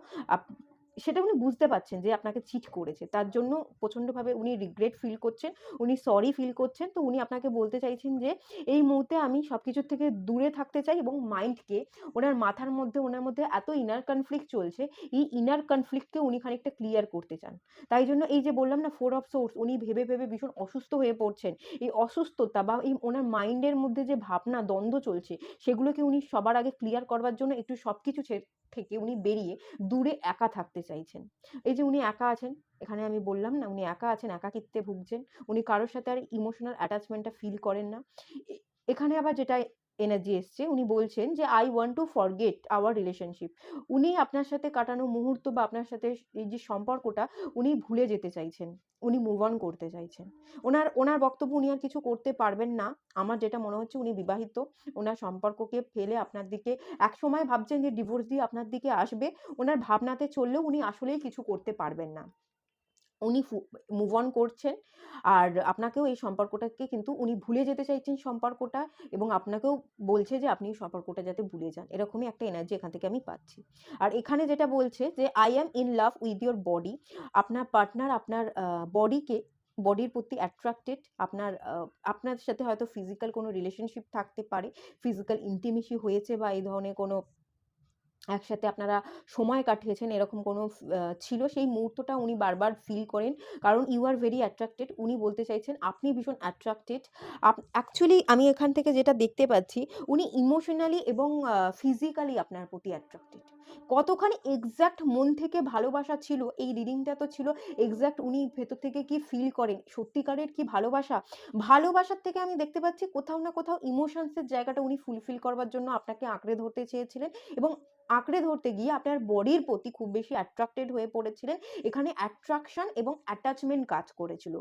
সেটা উনি বুঝতে পারছেন যে আপনাকে চিট করেছে। তার জন্য প্রচণ্ডভাবে উনি রিগ্রেট ফিল করছেন, উনি সরি ফিল করছেন। তো উনি আপনাকে বলতে চাইছেন যে এই মুহূর্তে আমি সবকিছুর থেকে দূরে থাকতে চাই, এবং মাইন্ডকে, ওনার মাথার মধ্যে, ওনার মধ্যে এত ইনার কনফ্লিক্ট চলছে, এই ইনার কনফ্লিক্টকে উনি খানিকটা ক্লিয়ার করতে চান। তাই জন্য এই যে বললাম না, 4 অফ সোর্স, উনি ভেবে, ভেবে ভীষণ অসুস্থ হয়ে পড়ছেন। এই অসুস্থতা বা এই ওনার মাইন্ডের মধ্যে যে ভাবনা, দ্বন্দ্ব চলছে, সেগুলোকে উনি সবার আগে ক্লিয়ার করবার জন্য একটু সবকিছু থেকে উনি বেরিয়ে দূরে একা থাকতে চাইছেন। এই যে উনি একা আছেন, এখানে আমি বললাম না উনি একা আছেন, একাকিত্বে ভুগছেন। উনি কারোর সাথে আর ইমোশনাল অ্যাটাচমেন্টটা ফিল করেন না। এ এখানে আবার যেটা এনার্জি এসছে, উনি বলছেন যে I want to forget our relationship. উনি আপনার সাথে কাটানো মুহূর্ত বা আপনার সাথে এই যে সম্পর্কটা, উনি ভুলে যেতে চাইছেন। উনি মুভ অন করতে চাইছেন। ওনার বক্তব্য, উনি আর কিছু করতে পারবেন না। আমার যেটা মনে হচ্ছে উনি বিবাহিত। ওনার সম্পর্ককে ফেলে আপনার দিকে একসময় ভাবছেন যে ডিভোর্স দিয়ে আপনার দিকে আসবে। ওনার ভাবনাতে চললেও উনি আসলেই কিছু করতে পারবেন না। উনি মুভ অন করছেন, আর আপনাকেও এই সম্পর্কটাকে কিন্তু উনি ভুলে যেতে চাইছেন সম্পর্কটা, এবং আপনাকেও বলছে যে আপনি সম্পর্কটা যাতে ভুলে যান। এরকমই একটা এনার্জি এখান থেকে আমি পাচ্ছি। আর এখানে যেটা বলছে যে I am in love with your body. আপনার পার্টনার আপনার বডির প্রতি অ্যাট্রাক্টেড। আপনার সাথে হয়তো ফিজিক্যাল কোনো রিলেশনশিপ থাকতে পারে, ফিজিক্যাল ইন্টিমেসি হয়েছে, বা এই ধরনের কোনো একসাথে আপনারা সময় কাটিয়েছেন, এরকম কোনো ছিল, সেই মুহূর্তটা উনি বারবার ফিল করেন। কারণ ইউ আর ভেরি অ্যাট্রাক্টেড। উনি বলতে চাইছেন আপনি ভীষণ অ্যাট্রাক্টেড। অ্যাকচুয়ালি আমি এখান থেকে যেটা দেখতে পাচ্ছি, উনি ইমোশনালি এবং ফিজিক্যালি আপনার প্রতি অ্যাট্রাক্টেড। কতখানি এক্সাক্ট মন থেকে ভালোবাসা ছিল, এই রিডিংটা তো ছিল এক্সাক্ট উনি ভেতর থেকে কি ফিল করেন, সত্যিকারের কি ভালোবাসা। ভালোবাসার থেকে আমি দেখতে পাচ্ছি কোথাও না কোথাও ইমোশনসের জায়গাটা উনি ফুলফিল করবার জন্য আপনাকে আঁকড়ে ধরতে চেয়েছিলেন, এবং আঁকড়ে ধরতে গিয়ে আপনার বডির প্রতি খুব বেশি অ্যাট্রাক্টেড হয়ে পড়েছিলেন। এখানে অ্যাট্রাকশন এবং অ্যাটাচমেন্ট কাজ করেছিল।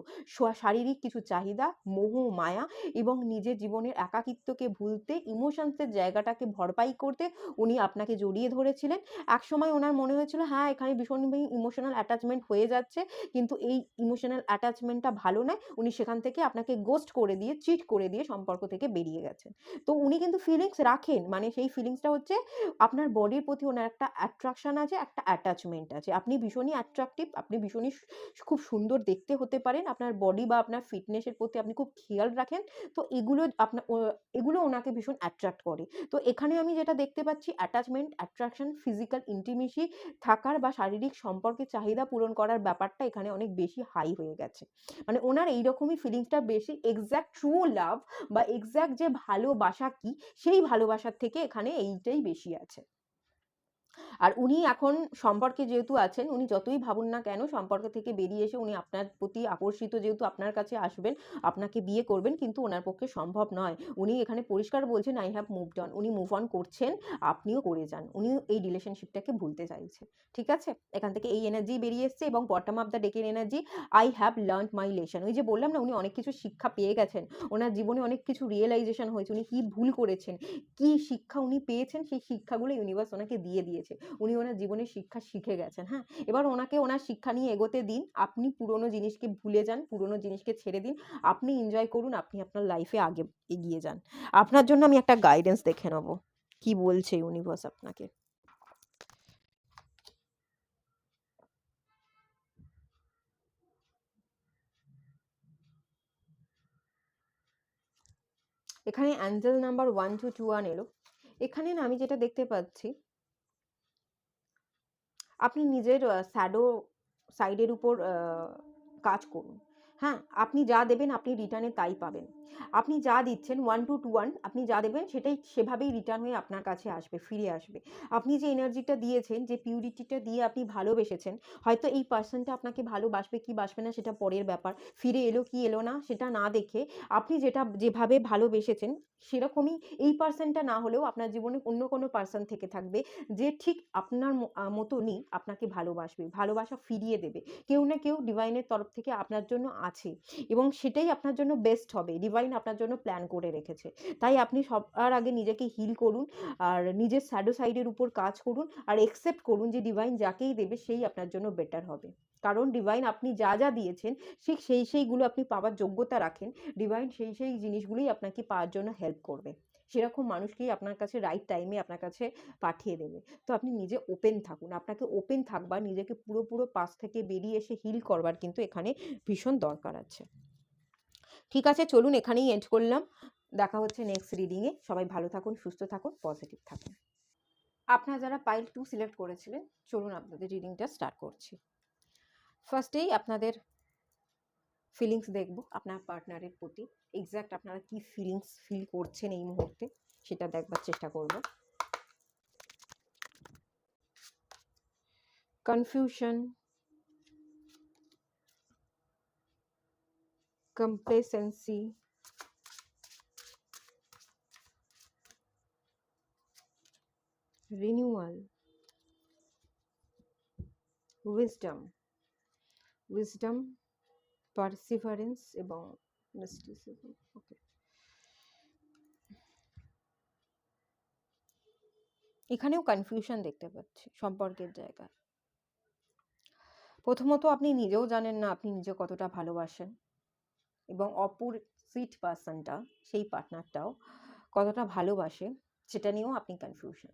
শারীরিক কিছু চাহিদা, মোহ, মায়া, এবং নিজের জীবনের একাকিত্বকে ভুলতে, ইমোশনসের জায়গাটাকে ভরপাই করতে উনি আপনাকে জড়িয়ে ধরেছিলেন। একসময় ওনার মনে হয়েছিল হ্যাঁ, এখানে ভীষণ ইমোশনাল অ্যাটাচমেন্ট হয়ে যাচ্ছে, কিন্তু এই ইমোশনাল অ্যাটাচমেন্টটা ভালো নয়। উনি সেখান থেকে আপনাকে গোস্ট করে দিয়ে, চিট করে দিয়ে সম্পর্ক থেকে বেরিয়ে গেছেন। তো উনি কিন্তু ফিলিংস রাখেন, মানে সেই ফিলিংসটা হচ্ছে আপনার বডির প্রতি ওনার একটা অ্যাট্রাকশন আছে, একটা অ্যাটাচমেন্ট আছে। আপনি ভীষণই অ্যাট্রাকটিভ, আপনি ভীষণই খুব সুন্দর দেখতে হতে পারেন। আপনার বডি বা আপনার ফিটনেসের প্রতি আপনি খুব খেয়াল রাখেন। তো এগুলো ওনাকে ভীষণ অ্যাট্রাক্ট করে। তো এখানে আমি যেটা দেখতে পাচ্ছি, অ্যাটাচমেন্ট, অ্যাট্রাকশন, ফিজিক্যাল ইন্টিমেসি থাকার বা শারীরিক সম্পর্কের চাহিদা পূরণ করার ব্যাপারটা এখানে অনেক বেশি হাই হয়ে গেছে। মানে ওনার এইরকমই ফিলিংসটা বেশি। এক্সাক্ট ট্রু লাভ বা এক্সাক্ট যে ভালোবাসা কি, সেই ভালোবাসার থেকে এখানে এইটাই বেশি আছে। আর উনি এখন সম্পর্কে যেহেতু আছেন, উনি যতই ভাবুন না কেন, সম্পর্ক থেকে বেরিয়ে এসে উনি আপনার প্রতি আকর্ষিত, যেহেতু আপনার কাছে আসবেন, আপনাকে বিয়ে করবেন, কিন্তু ওনার পক্ষে সম্ভব নয়। উনি এখানে পরিষ্কার বলছেন আই হ্যাভ মুভড অন। উনি মুভ অন করছেন, আপনিও করে যান। উনি এই রিলেশনশিপটাকে ভুলতে চাইছে। ঠিক আছে? এখান থেকে এই এনার্জি বেরিয়ে এসছে, এবং বটম অফ দ্য ডেকের energy I have learned my lesson. ওই যে বললাম না, উনি অনেক কিছু শিক্ষা পেয়ে গেছেন। ওনার জীবনে অনেক কিছু রিয়েলাইজেশন হয়েছে। উনি কি ভুল করেছেন, কি শিক্ষা উনি পেয়েছেন, সেই শিক্ষাগুলো ইউনিভার্স ওনাকে দিয়ে দিয়েছে। উনি ওনার জীবনের শিক্ষা শিখে গেছেন। হ্যাঁ, এবার ওনাকে ওনার শিক্ষা নিয়ে এগোতে দিন। আপনি পুরনো জিনিসকে ভুলে যান, পুরনো জিনিসকে ছেড়ে দিন। আপনি এনজয় করুন, আপনি আপনার লাইফে আগে এগিয়ে যান। আপনার জন্য আমি একটা গাইডেন্স দেখে নেব, কি বলছে ইউনিভার্স আপনাকে। এখানে অ্যাঞ্জেল নাম্বার 1221 এলো। এখানে না আমি যেটা দেখতে পাচ্ছি, আপনি নিজের শ্যাডো সাইডের উপর কাজ করুন। হ্যাঁ, আপনি যা দেবেন আপনি রিটার্নে তাই পাবেন। আপনি যা দিচ্ছেন 1 to 1, আপনি যা দেবেন সেটাই সেভাবেই রিটার্ন হয়ে আপনার কাছে আসবে, ফিরে আসবে। আপনি যে এনার্জিটা দিয়েছেন, যে পিউরিটিটা দিয়ে আপনি ভালোবেসেছেন, হয়তো এই পার্সনটা আপনাকে ভালোবাসবে কি বাসবে না সেটা পরের ব্যাপার। ফিরে এলো কি এলো না সেটা না দেখে, আপনি যেভাবে ভালোবেসেছেন সেরকমই এই পার্সনটা না হলেও আপনার জীবনে অন্য কোনো পার্সন থেকে থাকবে, যে ঠিক আপনার মতনই আপনাকে ভালোবাসবে, ভালোবাসা ফিরিয়ে দেবে। কেউ না কেউ ডিভাইনের তরফ থেকে আপনার জন্য আছে, এবং সেটাই আপনার জন্য বেস্ট হবে। ডিভাইন আপনার জন্য প্ল্যান করে রেখেছে। তাই আপনি সবার আগে নিজেকে হিল করুন, আর নিজের শ্যাডো সাইডের উপর কাজ করুন, আর একসেপ্ট করুন যে ডিভাইন যাকেই দেবে সেই আপনার জন্য বেটার হবে। কারণ ডিভাইন আপনি যা যা দিয়েছেন ঠিক সেইগুলো আপনি পাওয়ার যোগ্যতা রাখেন। ডিভাইন সেই জিনিসগুলোই আপনাকে পাওয়ার জন্য হেল্প করবে। সেরকম মানুষকেই আপনার কাছে রাইট টাইমে আপনার কাছে পাঠিয়ে দেবে। তো আপনি নিজে ওপেন থাকুন, আপনাকে ওপেন থাকবার, নিজেকে পুরো পাশ থেকে বেরিয়ে এসে হিল করবার কিন্তু এখানে ভীষণ দরকার আছে। ঠিক আছে, চলুন এখানেই এন্ড করলাম। দেখা হচ্ছে নেক্সট রিডিংয়ে। সবাই ভালো থাকুন, সুস্থ থাকুন, পজিটিভ থাকুন। আপনারা যারা পাইল 2 সিলেক্ট করেছিলেন, চলুন আপনাদের রিডিংটা স্টার্ট করছি। ফার্স্টেই আপনাদের ফিলিংস দেখব আপনার পার্টনারের প্রতি। এক্স্যাক্ট আপনারা কি ফিলিংস ফিল করছেন এই মুহূর্তে সেটা দেখবার চেষ্টা করব। Confusion, complacency, renewal, wisdom, perseverance এবং mysticism. ওকে, এখানেও কনফিউশন দেখতে পাচ্ছি সম্পর্কের জায়গায়। প্রথমত আপনি নিজেও জানেন না আপনি নিজে কতটা ভালোবাসেন, এবং অপোজিট পার্সনটা, সেই পার্টনারটাও কতটা ভালোবাসে সেটা নিয়েও আপনি কনফিউশন।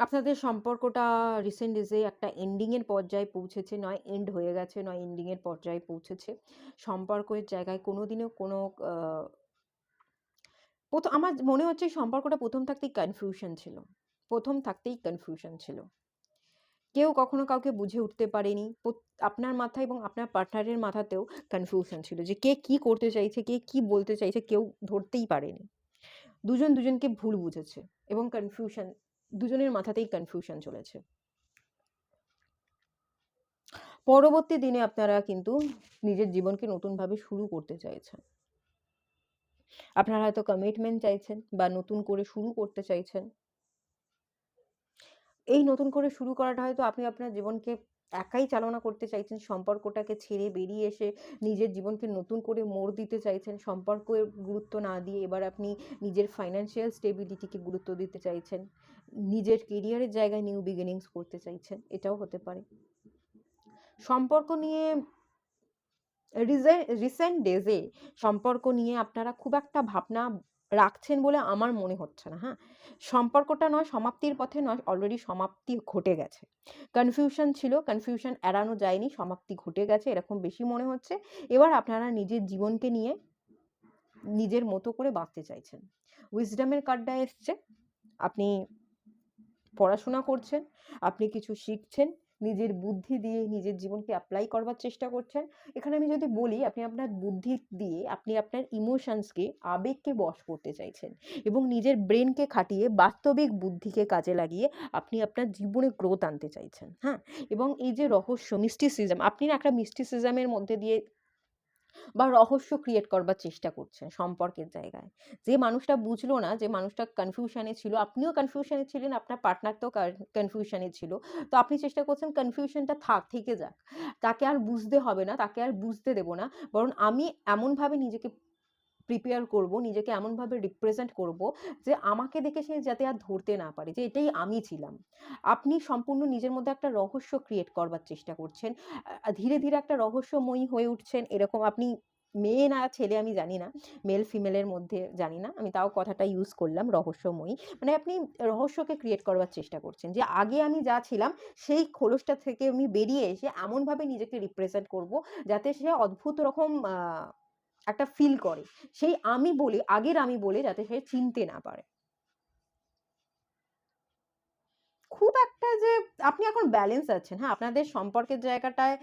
আপনাদের সম্পর্কটা রিসেন্ট ডেজে একটা এন্ডিংয়ের পর্যায়ে পৌঁছেছে, নয় এন্ড হয়ে গেছে, নয় এন্ডিংয়ের পর্যায়ে পৌঁছেছে। সম্পর্কের জায়গায় কোনোদিনও কোনো আমার মনে হচ্ছে সম্পর্কটা প্রথম থাকতেই কনফিউশন ছিল। কেউ কখনো কাউকে বুঝে উঠতে পারেনি। আপনার মাথায় এবং আপনার পার্টনারের মাথাতেও কনফিউশন ছিল যে কে কি করতে চাইছে, কে কি বলতে চাইছে, কেউ ধরতেই পারেনি। দুজন দুজনকে ভুল বুঝেছে এবং কনফিউশন, দুজনের মাথাতেই কনফিউশন চলেছে। পরবর্তী দিনে আপনারা কিন্তু নিজের জীবনকে নতুনভাবে শুরু করতে চাইছেন। আপনারা হয়তো কমিটমেন্ট চাইছেন বা নতুন করে শুরু করতে চাইছেন। এই নতুন করে শুরু করাটা হয়তো আপনি আপনার জীবনকে একাই চালনা করতে চাইছেন, সম্পর্কটাকে ছেড়ে বেরিয়ে এসে নিজের জীবনকে নতুন করে মোড় দিতে চাইছেন। সম্পর্কের গুরুত্ব না দিয়ে এবার আপনি নিজের ফাইন্যান্সিয়াল স্টেবিলিটিকে গুরুত্ব দিতে চাইছেন, নিজের কেরিয়ারের জায়গায় নিউ বিগিনিংস করতে চাইছেন, এটাও হতে পারে। সম্পর্ক নিয়ে রিসেন্ট ডেজে সম্পর্ক নিয়ে আপনারা খুব একটা ভাবনা রাখছেন বলে আমার মনে হচ্ছে না। হ্যাঁ, সম্পর্কটা নয় সমাপ্তির পথে, নয় অলরেডি সমাপ্তি ঘটে গেছে। কনফিউশন ছিল, কনফিউশন এড়ানো যায়নি, সমাপ্তি ঘটে গেছে এরকম বেশি মনে হচ্ছে। এবার আপনারা নিজের জীবনকে নিয়ে নিজের মতো করে বাঁচতে চাইছেন। উইজডমের কার্ডটা এসছে, আপনি পড়াশোনা করছেন, আপনি কিছু শিখছেন, নিজের বুদ্ধি দিয়ে নিজের জীবনকে অ্যাপ্লাই করবার চেষ্টা করছেন। এখানে আমি যদি বলি, আপনি আপনার বুদ্ধি দিয়ে আপনি আপনার ইমোশনসকে, আবেগকে বশ করতে চাইছেন এবং নিজের ব্রেনকে খাটিয়ে বাস্তবিক বুদ্ধিকে কাজে লাগিয়ে আপনি আপনার জীবনে গ্রোথ আনতে চাইছেন। হ্যাঁ, এবং এই যে রহস্য, মিস্টিসিজম, আপনি না একটা মিস্টিসিজমের মধ্যে দিয়ে বা রহস্য ক্রিয়েট করবার চেষ্টা করছেন সম্পর্কের জায়গায়। যে মানুষটা বুঝলো না, যে মানুষটা কনফিউশনে ছিল, আপনিও কনফিউশনে ছিলেন, আপনার পার্টনার তো কনফিউশনে ছিল। তো আপনি চেষ্টা করছেন কনফিউশনটা থেকে যাক, তাকে আর বুঝতে হবে না, তাকে আর বুঝতে দেব না, বরং আমি এমনভাবে নিজেকে প্রিপেয়ার করব, নিজেকে এমনভাবে রিপ্রেজেন্ট করব যে আমাকে দেখে সে যাতে আর ধরতে না পারে যে এটাই আমি ছিলাম। আপনি সম্পূর্ণ নিজের মধ্যে একটা রহস্য ক্রিয়েট করবার চেষ্টা করছেন, ধীরে ধীরে একটা রহস্যময়ী হয়ে উঠছেন। এরকম আপনি মেয়ে না ছেলে আমি জানি না, মেল ফিমেলের মধ্যে জানি না, আমি তাও কথাটা ইউজ করলাম রহস্যময়ী। মানে আপনি রহস্যকে ক্রিয়েট করবার চেষ্টা করছেন যে আগে আমি যা ছিলাম সেই খোলসটা থেকে আমি বেরিয়ে এসে এমনভাবে নিজেকে রিপ্রেজেন্ট করব যাতে সে অদ্ভুত রকম একটা ফিল করে, সেই আমি বলে, আগের আমি বলে, যাতে সে চিনতে না পারে। খুব একটা যে আপনি এখন ব্যালেন্স আছেন, হ্যাঁ, আপনাদের সম্পর্কের জায়গাটায়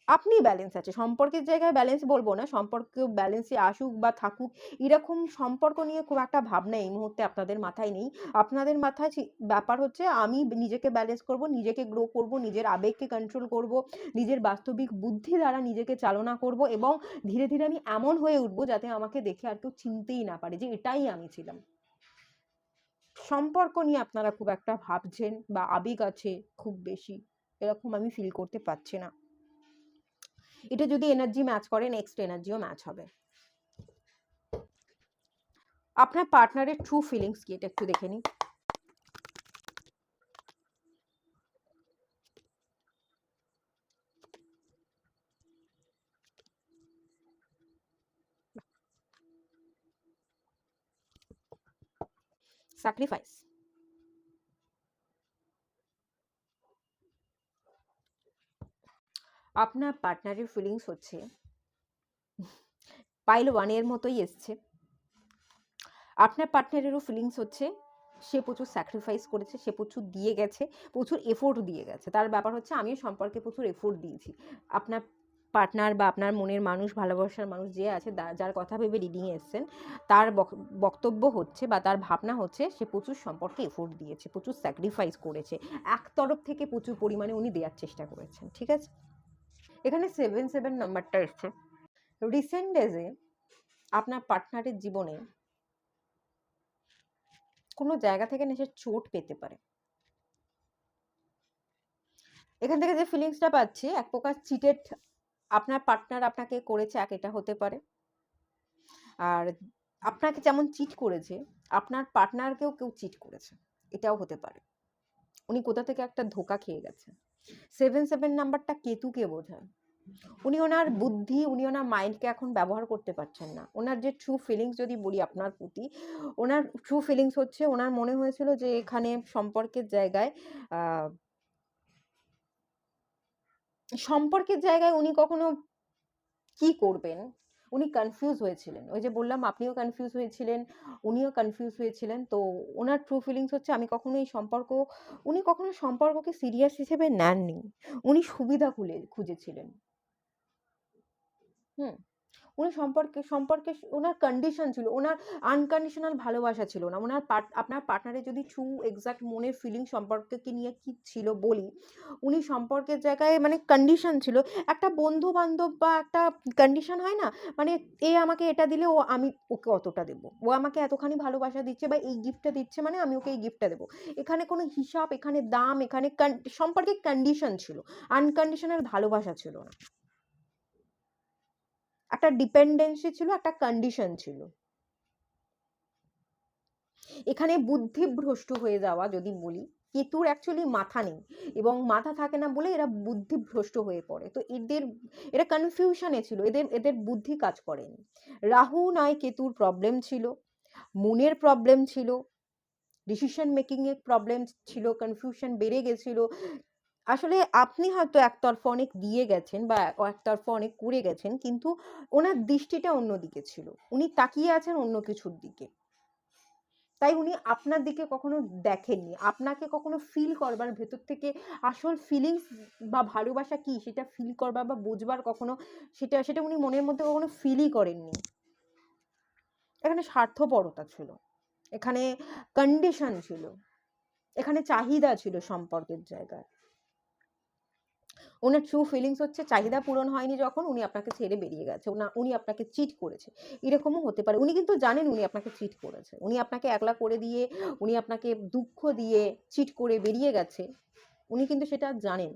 আপনি ব্যালেন্স আছে। সম্পর্কের জায়গায় ব্যালেন্স বলবো না, সম্পর্ক ব্যালেন্সে আসুক বা থাকুক এরকম সম্পর্ক নিয়ে খুব একটা ভাবনা এই মুহূর্তে আপনাদের মাথায় নেই। আপনাদের মাথায় ব্যাপার হচ্ছে আমি নিজেকে ব্যালেন্স করব, নিজেকে গ্রো করব, নিজের আবেগকে কন্ট্রোল করব, নিজের বাস্তবিক বুদ্ধি দ্বারা নিজেকে চালনা করব এবং ধীরে ধীরে আমি এমন হয়ে উঠবো যাতে আমাকে দেখে আর কেউ চিনতেই না পারে যে এটাই আমি ছিলাম। সম্পর্ক নিয়ে আপনারা খুব একটা ভাবছেন বা আবেগ আছে খুব বেশি, এরকম আমি ফিল করতে পারছি না। এটা যদি এনার্জি ম্যাচ করে, নেক্সট এনার্জিও ম্যাচ হবে। আপনার পার্টনারের ট্রু ফিলিংস কি এটা একটু দেখে নিই। স্যাক্রিফাইস। আপনার পার্টনারের ফিলিংস হচ্ছে পাইল 1 এর মতোই এসছে। আপনার পার্টনারেরও ফিলিংস হচ্ছে সে প্রচুর স্যাক্রিফাইস করেছে, সে প্রচুর দিয়ে গেছে, প্রচুর এফোর্ট দিয়ে গেছে। তার ব্যাপার হচ্ছে আমিও সম্পর্কে প্রচুর এফোর্ট দিয়েছি। আপনার পার্টনার বা আপনার মনের মানুষ, ভালোবাসার মানুষ যে আছে, যার কথা ভেবে রিডিংয়ে এসছেন, তার বক্তব্য হচ্ছে বা তার ভাবনা হচ্ছে সে প্রচুর সম্পর্কে এফোর্ট দিয়েছে, প্রচুর স্যাক্রিফাইস করেছে, এক তরফ থেকে প্রচুর পরিমাণে উনি দেওয়ার চেষ্টা করেছেন। ঠিক আছে, এখানে 7 নাম্বারটা এসছে। রিসেন্ট ডেজে আপনার পার্টনারের জীবনে কোনো জায়গা থেকে সে চোট পেতে পারে। এখান থেকে যে ফিলিংসটা পাচ্ছি, এক প্রকার চিটেড আপনার পার্টনার আপনাকে করেছে, এটা হতে পারে। আর আপনাকে যেমন চিট করেছে, আপনার পার্টনারকেও কেউ চিট করেছে, এটাও হতে পারে। উনি কোথা থেকে একটা ধোকা খেয়ে গেছে। 7 নাম্বারটা কেতুকে বোঝায়। উনি ওনার বুদ্ধি, উনি ওনার মাইন্ডকে এখন ব্যবহার করতে পারছেন না। ওনার যে ট্রু ফিলিংস যদি বলি আপনার প্রতি, ওনার ট্রু ফিলিংস হচ্ছে ওনার মনে হয়েছিল যে এখানে সম্পর্কের জায়গায় উনি কখনো কি করবেন, উনি কনফিউজ হয়েছিলেন। ওই যে বললাম আপনিও কনফিউজ হয়েছিলেন, উনিও কনফিউজ হয়েছিলেন। তো ওনার ট্রু ফিলিংস হচ্ছে উনি কখনো সম্পর্ককে সিরিয়াস হিসেবে নেননি। উনি সুবিধা খুঁজেছিলেন। হুম, উনি সম্পর্কে ওনার কন্ডিশন ছিল, ওনার আনকন্ডিশনাল ভালোবাসা ছিল না। আপনার পার্টনারের যদি ট্রু এক্সাক্ট মনের ফিলিং সম্পর্ককে নিয়ে কি ছিল বলি, উনি সম্পর্কের জায়গায় মানে কন্ডিশন ছিল। একটা বন্ধু বান্ধব বা একটা কন্ডিশন হয় না, মানে এ আমাকে এটা দিলে আমি ওকে অতটা দেবো, ও আমাকে এতখানি ভালোবাসা দিচ্ছে বা এই গিফটটা দিচ্ছে মানে আমি ওকে এই গিফটটা দেবো। এখানে কোনো হিসাব, এখানে দাম, এখানে সম্পর্কে কন্ডিশন ছিল, আনকন্ডিশনাল ভালোবাসা ছিল না। একটা ডিপেন্ডেন্সি ছিল, একটা কন্ডিশন ছিল। এখানে বুদ্ধিভ্রষ্ট হয়ে যাওয়া যদি বলি, কেতুর অ্যাকচুয়ালি মাথা নেই এবং মাথা থাকে না বলে এরা বুদ্ধিভ্রষ্ট হয়ে পড়ে। তো এরা কনফিউশনে ছিল, এদের বুদ্ধি কাজ করেনি। রাহু নয় কেতুর প্রবলেম ছিল, মনের প্রবলেম ছিল, ডিসিশন মেকিং এর প্রবলেম ছিল, কনফিউশন বেড়ে গেছিল। আসলে আপনি হয়তো একতরফা অনেক দিয়ে গেছেন বা একতরফা অনেক করে গেছেন, কিন্তু ওনার দৃষ্টিটা অন্যদিকে ছিল, উনি তাকিয়ে আছেন অন্য কিছুর দিকে। তাই উনি আপনার দিকে কখনো দেখেননি, আপনাকে কখনো ফিল করবার ভেতর থেকে আসল ফিলিংস বা ভালোবাসা কি সেটা ফিল করবার বা বুঝবার কখনো সেটা সেটা উনি মনের মধ্যে কখনো ফিলই করেননি। এখানে স্বার্থপরতা ছিল, এখানে কন্ডিশন ছিল, এখানে চাহিদা ছিল সম্পর্কের জায়গায়। ওনার ট্রু ফিলিংস হচ্ছে চাহিদা পূরণ হয়নি যখন উনি আপনাকে ছেড়ে বেরিয়ে গেছে, উনি আপনাকে চিট করেছে, এরকমও হতে পারে। উনি কিন্তু জানেন উনি আপনাকে চিট করেছে, উনি আপনাকে একলা করে দিয়ে, উনি আপনাকে দুঃখ দিয়ে চিট করে বেরিয়ে গেছে, উনি কিন্তু সেটা জানেন।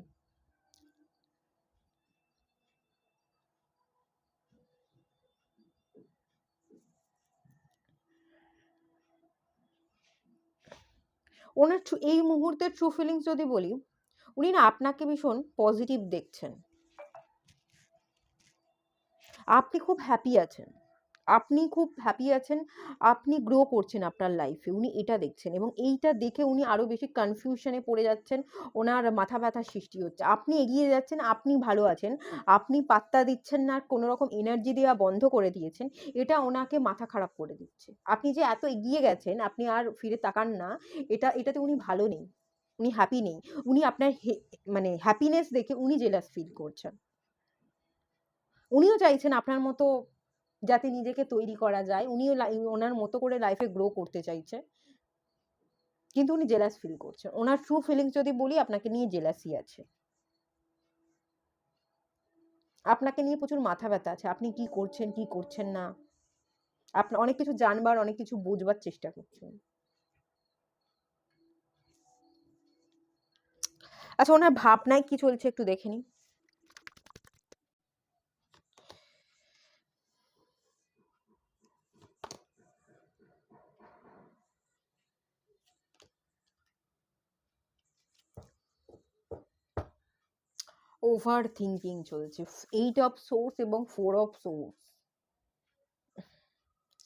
ওনার এই মুহূর্তের ট্রু ফিলিংস যদি বলি, উনি না আপনাকে ভীষণ পজিটিভ দেখছেন, আপনি খুব হ্যাপি আছেন, আপনি গ্রো করছেন আপনার লাইফে, উনি এটা দেখছেন এবং এইটা দেখে উনি আরো বেশি কনফিউশনে পড়ে যাচ্ছেন। ওনার মাথা ব্যথার সৃষ্টি হচ্ছে, আপনি এগিয়ে যাচ্ছেন, আপনি ভালো আছেন, আপনি পাত্তা দিচ্ছেন না, কোনো রকম এনার্জি দেওয়া বন্ধ করে দিয়েছেন, এটা ওনাকে মাথা খারাপ করে দিচ্ছে। আপনি যে এত এগিয়ে গেছেন, আপনি আর ফিরে তাকান না, এটাতে উনি ভালো নেই, উনি হ্যাপি নেই। উনি আপনার মানে হ্যাপিনেস দেখে উনি জেলাস ফিল করছেন। উনিও চাইছেন আপনার মতো যাতে নিজেকে তৈরি করা যায়, উনিও ওনার মতো করে লাইফে গ্রো করতে চাইছে, কিন্তু উনি জেলাস ফিল করছেন। ওনার ট্রু ফিলিংস যদি বলি, আপনাকে নিয়ে জেলাসি আছে, আপনাকে নিয়ে প্রচুর মাথা ব্যথা আছে, আপনি কি করছেন কি করছেন না, আপনার অনেক কিছু জানবার, অনেক কিছু বুঝবার চেষ্টা করছেন। আচ্ছা, ওনার ভাবনায় কি চলছে একটু দেখে নিই। ওভার থিঙ্কিং চলছে, 8 অফ সোর্স এবং 4 অফ সোর্স,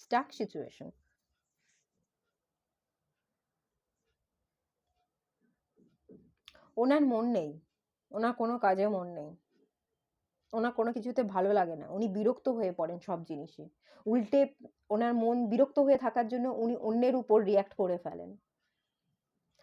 স্টাক সিচুয়েশন। ওনার মন নেই, ওনার কোনো কাজে মন নেই, ওনার কোনো কিছুতে ভালো লাগে না, উনি বিরক্ত হয়ে পড়েন সব জিনিসে। উল্টে ওনার মন বিরক্ত হয়ে থাকার জন্য উনি অন্যের উপর রিঅ্যাক্ট করে ফেলেন।